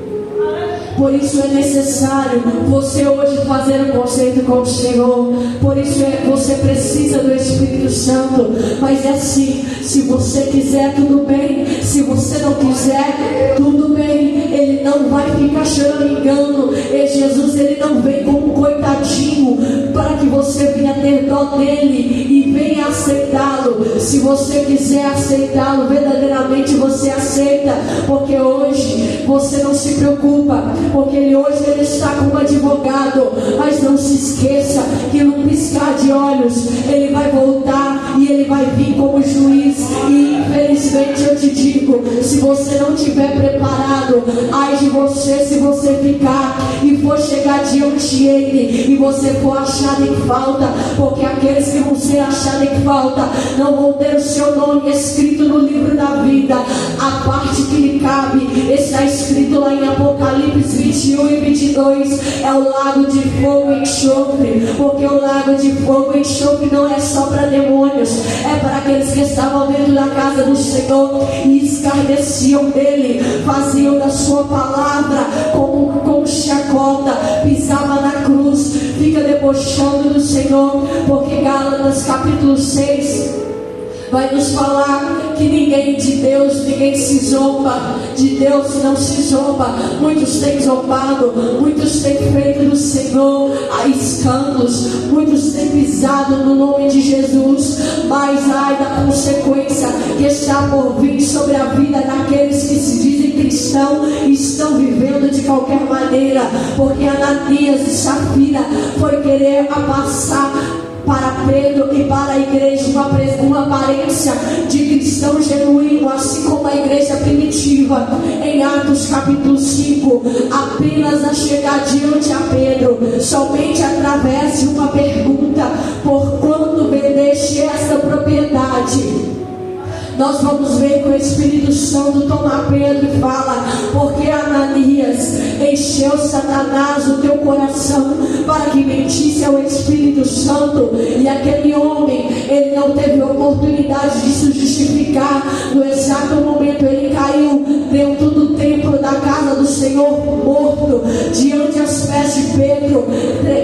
Por isso é necessário você hoje fazer um concerto com o Senhor. Por isso você precisa do Espírito Santo. Mas é assim, se você quiser, tudo bem. Se você não quiser, tudo bem. Ele não vai ficar choramingando. E Jesus, ele não vem como um coitadinho para que você venha ter dó dele e venha aceitá-lo. Se você quiser aceitá-lo, verdadeiramente você aceita, porque hoje você não se preocupa, porque hoje ele está como advogado. Mas não se esqueça que num piscar de olhos ele vai voltar e ele vai vir como juiz. E infelizmente eu te digo, se você não estiver preparado, ai de você se você ficar e for chegar diante dele e você for achado em falta, porque aqueles que vão ser achados em falta não vão ter o seu nome escrito no livro da vida. A parte que lhe cabe está escrito lá em Apocalipse 21 e 22, é o lago de fogo e enxofre, porque o lago de fogo e enxofre não é só para demônios, é para aqueles que estavam dentro da casa do Senhor e escarneciam dele, faziam da sua palavra como chacota, pisava na cruz, fica debochando do Senhor, porque Gálatas capítulo 6 vai nos falar que ninguém de Deus, ninguém se zomba, de Deus não se zomba. Muitos têm zombado, muitos têm feito do Senhor escândalos, muitos têm pisado no nome de Jesus, mas ai da consequência que está por vir sobre a vida daqueles que se dizem cristãos e estão vivendo de qualquer maneira, porque Ananias e Safira foi querer passar para Pedro e para a igreja uma aparência de cristão genuíno, assim como a igreja primitiva. Em Atos capítulo 5, apenas a chegar diante a Pedro, somente através de uma pergunta: por quanto vendeste essa propriedade? Nós vamos ver que o Espírito Santo toma Pedro e fala: porque Ananias encheu Satanás o teu coração para que mentisse ao Espírito Santo. E aquele homem, ele não teve oportunidade de se justificar. No exato momento ele caiu dentro do templo da casa do Senhor, morto diante dos pés de Pedro.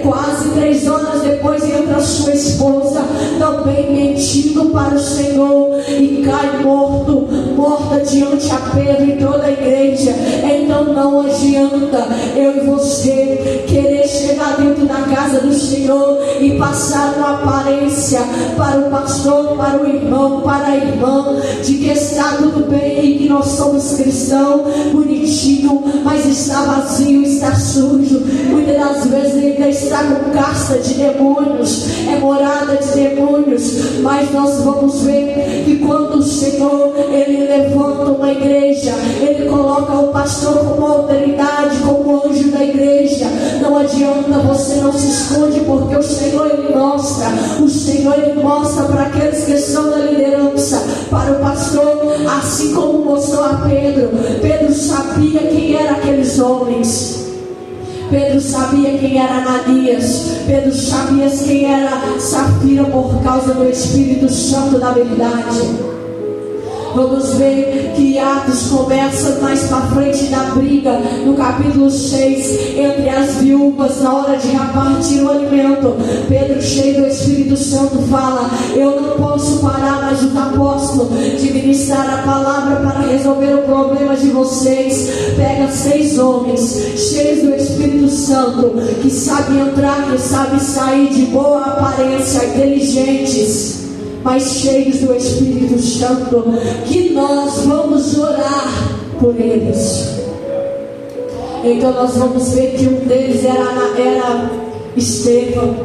Quase 3 horas depois entra sua esposa, também mentindo para o Senhor, e cai morta diante a Pedro e toda a igreja. Então não adianta eu e você querer chegar dentro da casa do Senhor e passar uma aparência para o pastor, para o irmão, para a irmã, de que está tudo bem e que nós somos cristãos, bonitinho, mas está vazio, está sujo. Muitas das vezes ainda está com casta de demônios, é morada de demônios. Mas nós vamos ver que quando o Senhor, ele levanta uma igreja, ele coloca o pastor como autoridade, como anjo da igreja. Não adianta, você não se esconde, porque o Senhor, ele mostra. O Senhor, ele mostra para aqueles que são da liderança, para o pastor, assim como mostrou a Pedro. Pedro sabia quem eram aqueles homens. Pedro sabia quem era Ananias. Pedro sabia quem era Safira, por causa do Espírito Santo da verdade. Vamos ver que Atos começa mais para frente da briga, no capítulo 6, entre as viúvas, na hora de repartir o alimento. Pedro, cheio do Espírito Santo, fala: eu não posso parar mais os apóstolos de ministrar a palavra para resolver o problema de vocês. Pega 6 homens cheios do Espírito Santo, que sabem entrar, que sabem sair, de boa aparência, inteligentes, mas cheios do Espírito Santo, que nós vamos orar por eles. Então nós vamos ver que um deles era Estevão.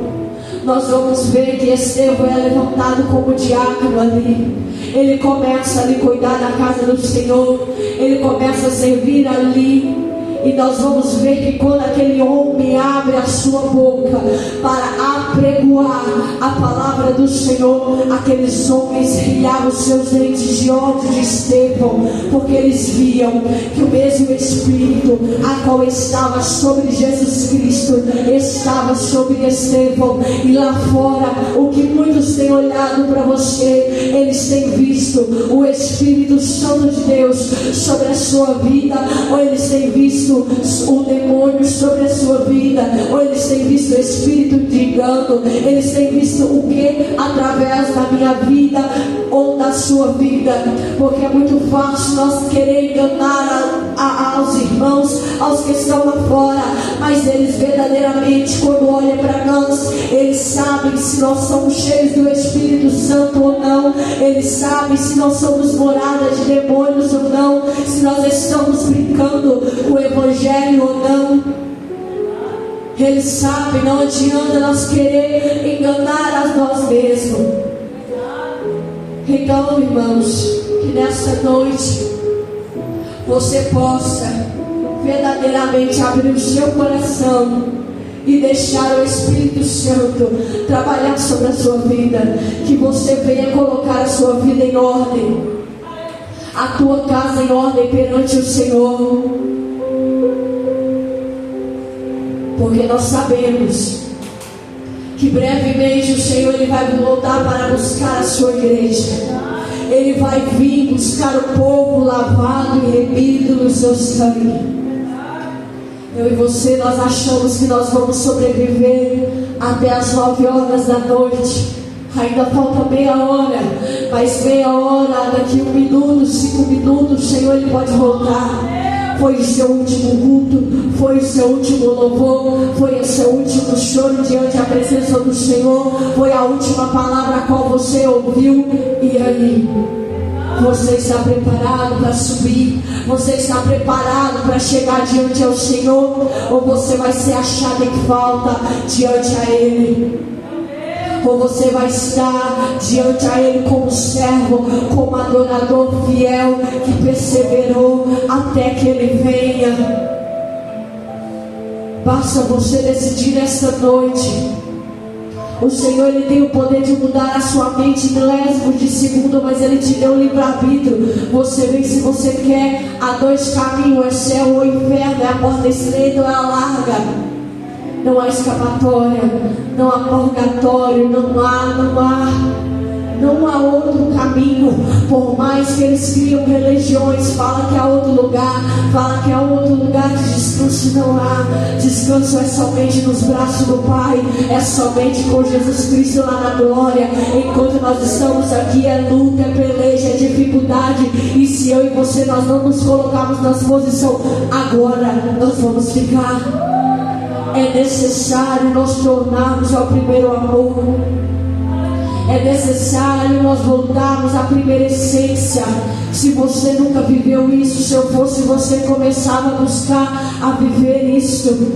Nós vamos ver que Estevão é levantado como diácono ali. Ele começa ali a cuidar da casa do Senhor, ele começa a servir ali. E nós vamos ver que quando aquele homem abre a sua boca para apregoar a palavra do Senhor, aqueles homens riavam seus dentes de ódio de Estevão, porque eles viam que o mesmo Espírito a qual estava sobre Jesus Cristo estava sobre Estevão. E lá fora, o que muitos têm olhado para você, eles têm visto o Espírito Santo de Deus sobre a sua vida, ou eles têm visto o demônio sobre a sua vida, ou eles têm visto o espírito de engano. Eles têm visto o que? Através da minha vida ou da sua vida, porque é muito fácil nós querer enganar aos irmãos, aos que estão lá fora, mas eles verdadeiramente, quando olham para nós, eles sabem se nós somos cheios do Espírito Santo ou não. Eles sabem se nós somos morada de demônios ou não, se nós estamos brincando com o Evangelho ou não. Eles sabem, não adianta nós querer enganar a nós mesmos. Então, irmãos, que nessa noite você possa verdadeiramente abrir o seu coração e deixar o Espírito Santo trabalhar sobre a sua vida. Que você venha colocar a sua vida em ordem, a tua casa em ordem perante o Senhor, porque nós sabemos que brevemente o Senhor ele vai voltar para buscar a sua igreja. Ele vai vir buscar o povo lavado e remido no seu sangue. Eu e você, nós achamos que nós vamos sobreviver até as 9 horas da noite. Ainda falta meia hora, mas meia hora, daqui 1 minuto, 5 minutos, o Senhor ele pode voltar. Foi o seu último culto, foi o seu último louvor, foi o seu último choro diante da presença do Senhor, foi a última palavra a qual você ouviu. E aí, você está preparado para subir? Você está preparado para chegar diante ao Senhor? Ou você vai ser achado em falta diante a Ele? Ou você vai estar diante a Ele como servo, como adorador fiel, que perseverou até que Ele venha? Basta você decidir nesta noite. O Senhor ele tem o poder de mudar a sua mente em milésimos de segundo, mas Ele te deu livre-arbítrio. Você vê se você quer. Há 2 caminhos: é céu ou inferno, é a porta estreita ou é a larga. Não há escapatória, não há purgatório, não há outro caminho. Por mais que eles criam religiões, fala que há outro lugar, fala que há outro lugar de descanso. Não há descanso, é somente nos braços do Pai, é somente com Jesus Cristo lá na glória. Enquanto nós estamos aqui, é luta, é peleja, é dificuldade. E se eu e você nós não nos colocarmos na posição, agora nós vamos ficar. É necessário nós tornarmos ao primeiro amor. É necessário nós voltarmos à primeira essência. Se você nunca viveu isso, se eu fosse você, começava a buscar a viver isso.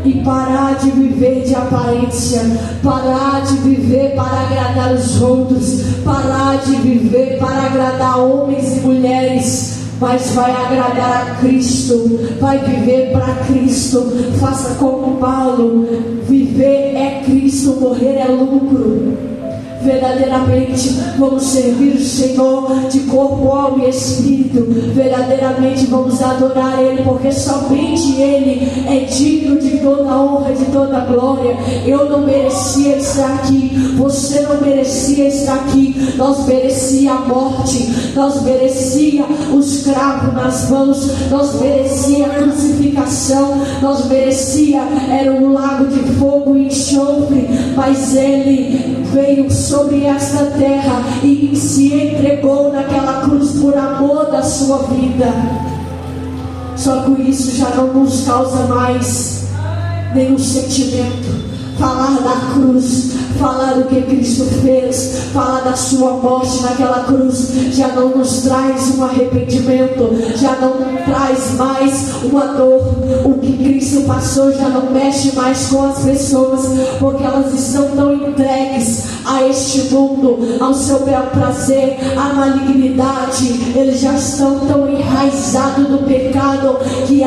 E parar de viver de aparência, parar de viver para agradar os outros, parar de viver para agradar homens e mulheres, mas vai agradar a Cristo, vai viver para Cristo. Faça como Paulo: viver é Cristo, morrer é lucro. Verdadeiramente vamos servir o Senhor de corpo, alma e espírito. Verdadeiramente vamos adorar Ele, porque somente Ele é digno de toda honra, de toda glória. Eu não merecia estar aqui, você não merecia estar aqui. Nós merecia a morte, nós merecia os cravos nas mãos, nós merecia a crucificação, nós merecia, era um lago de fogo e enxofre, mas Ele veio sobre esta terra e se entregou naquela cruz por amor da sua vida. Só que isso já não nos causa mais nenhum sentimento. Falar da cruz, falar do que Cristo fez, falar da sua morte naquela cruz, já não nos traz um arrependimento, já não traz mais uma dor. O que Cristo passou já não mexe mais com as pessoas, porque elas estão tão entregues a este mundo, ao seu bel prazer, à malignidade. Eles já estão tão enraizados do pecado, que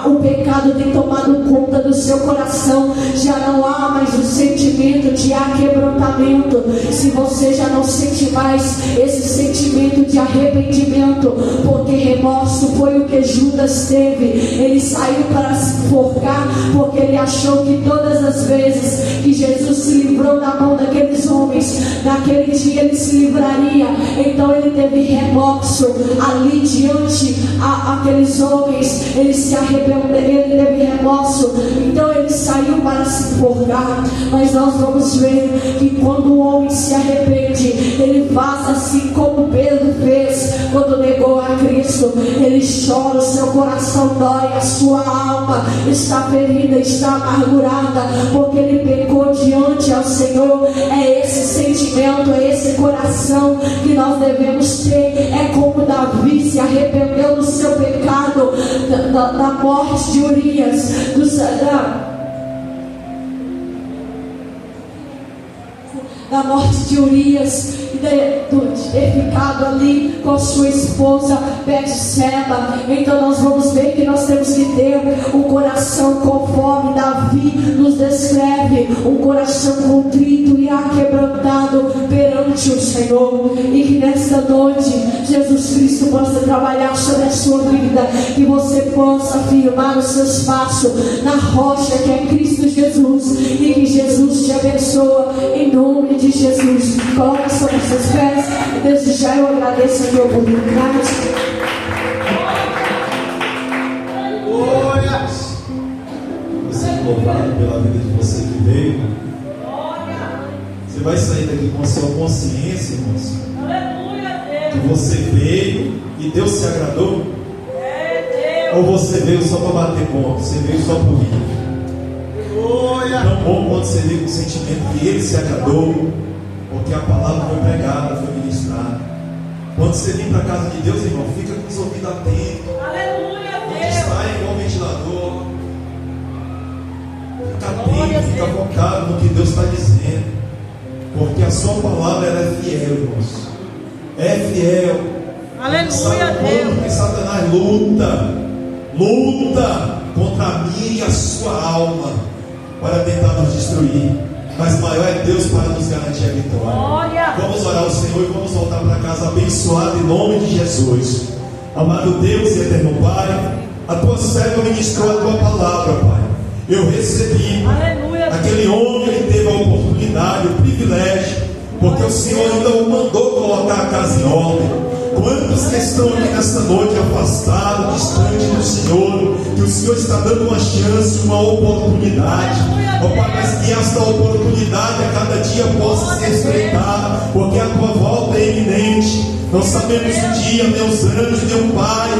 o pecado tem tomado conta do seu coração. Já não há mais o sentimento de aquebrantamento. Se você já não sente mais esse sentimento de arrependimento, porque remorso foi o que Judas teve. Ele saiu para se enforcar, porque ele achou que todas as vezes que Jesus se livrou da mão daqueles homens, naquele dia ele se livraria. Então ele teve remorso ali diante aqueles homens. Ele se arrependeu, ele teve remorso, então ele saiu para se enforcar. Mas nós vamos ver que quando o homem se arrepende, ele faz assim como Pedro fez quando negou a Cristo. Ele chora, o seu coração dói, a sua alma está ferida, está amargurada, porque ele pecou diante ao Senhor. É esse sentimento, é esse coração que nós devemos ter. É como Davi se arrependeu do seu pecado, da morte de Urias, da morte de Urias e ter ficado ali com a sua esposa Betseba. Então nós vamos ver que nós temos que ter um coração conforme Davi nos descreve, um coração contrito e aquebrantado perante o Senhor. E que nesta noite Jesus Cristo possa trabalhar sobre a sua vida, que você possa firmar os seus passos na rocha que é Cristo Jesus, e que Jesus te abençoe em nome de Jesus. Coloca sobre os seus pés. Desde já eu agradeço a minha oportunidade. Você é louvado pela vida de você que veio. Você vai sair daqui com a sua consciência, irmãos, que você veio e Deus se agradou? Ou você veio só para bater ponto? Você veio só por rir? Tão bom quando você veio com o sentimento que Ele se agradou, porque a palavra foi pregada, foi ministrada. Quando você vem para a casa de Deus, irmão, fica com os ouvidos atentos. Quando está igual ventilador, fica atento, fica focado no que Deus está dizendo, porque a sua palavra ela é fiel, irmãos. É fiel. Aleluia, Deus. Porque Satanás luta contra a minha e a sua alma para tentar nos destruir, mas maior é Deus para nos garantir a vitória. Vamos orar ao Senhor e vamos voltar para casa abençoado em nome de Jesus. Amado Deus e eterno Pai, a tua serva ministrou a tua palavra, Pai. Eu recebi. Aleluia. Aquele homem, ele teve a oportunidade, o privilégio, porque o Senhor ainda o mandou colocar a casa em ordem. Quantos que estão aqui nesta noite afastados, distante do Senhor, que o Senhor está dando uma chance, uma oportunidade, ó Pai, mas que esta oportunidade a cada dia possa se estreitar, porque a tua volta é iminente. Não sabemos o dia, nem os anos, nem o Pai,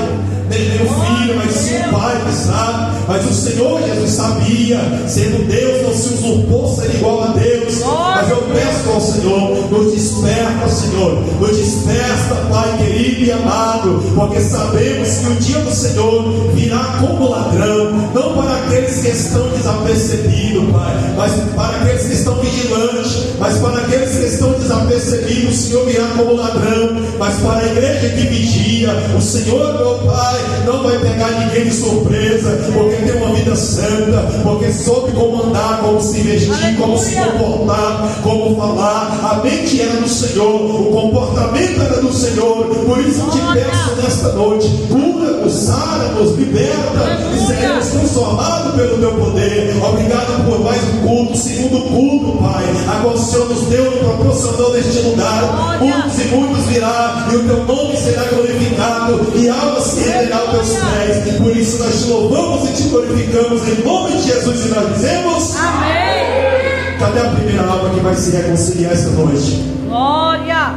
nem o Filho, mas sim o Pai que sabe. Mas o Senhor Jesus sabia, sendo Deus, não se usurpou ser igual a Deus. Mas eu peço ao Senhor, nos desperta, Senhor, nos desperta, Pai querido e amado, porque sabemos que o dia do Senhor virá como ladrão, não para aqueles que estão desapercebidos, Pai, mas para aqueles que estão vigilantes, mas para aqueles que estão desapercebidos, o Senhor virá como ladrão. Mas para a igreja que vigia, o Senhor, meu Pai, não vai pegar ninguém de surpresa, porque tem uma vida santa, porque soube como andar, como se vestir, como se comportar, como falar. A mente era do Senhor, o comportamento era do Senhor. Por isso eu te peço nesta noite, cura-nos, sara-nos, liberta e seremos transformados pelo teu poder. Obrigado por mais um culto, segundo culto, Pai, a qual o Senhor nos deu e proporcionou neste lugar. Muitos e muitos virá, e o teu nome será glorificado, e almas se renderão aos teus pés. Por isso nós te louvamos e te glorificamos em nome de Jesus, e nós dizemos amém. Cadê a primeira alma que vai se reconciliar esta noite? Glória.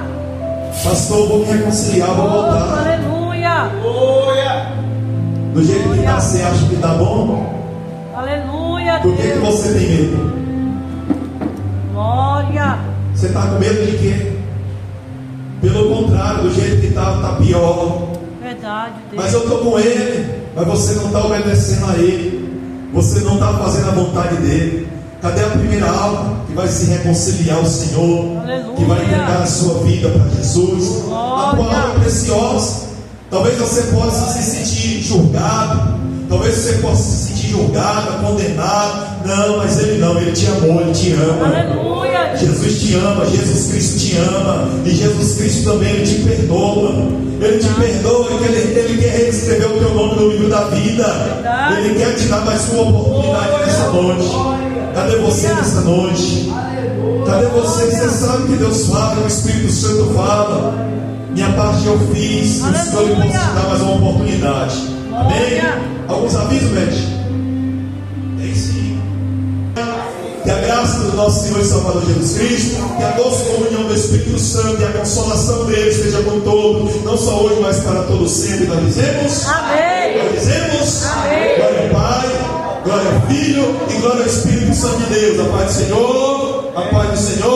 Pastor, vou me reconciliar, vou voltar. Aleluia. Do jeito que está, você acha que está bom? Aleluia, Por que você tem medo? Glória. Você está com medo de quê? Pelo contrário, do jeito que está pior. Verdade, Deus. Mas eu estou com Ele, mas você não está obedecendo a Ele, você não está fazendo a vontade dEle. Cadê a primeira alma que vai se reconciliar ao Senhor? Aleluia. Que vai entregar a sua vida para Jesus? Glória. A tua alma é preciosa. Talvez você possa se sentir julgado, talvez você possa se sentir julgado, condenado. Não, mas Ele não, Ele te amou, Ele te ama. Aleluia. Jesus te ama, Jesus Cristo te ama, e Jesus Cristo também Ele te perdoa. Ele te perdoa, Ele quer reescrever o teu nome no livro da vida. Ele quer te dar mais uma oportunidade nessa noite. Cadê você nessa noite? Cadê você? Você sabe que Deus fala, que o Espírito Santo fala. Minha parte eu fiz, o Senhor lhe posso te dar mais uma oportunidade. Amém? Alguns avisos, Beth? Tem sim. Que a graça do nosso Senhor e Salvador Jesus Cristo, que a doce comunhão do Espírito Santo e a consolação dele esteja com todos, não só hoje, mas para todos sempre. Nós dizemos amém. Nós dizemos amém. Glória ao Pai, glória ao Filho e glória ao Espírito Santo de Deus. A paz do Senhor, a paz do Senhor.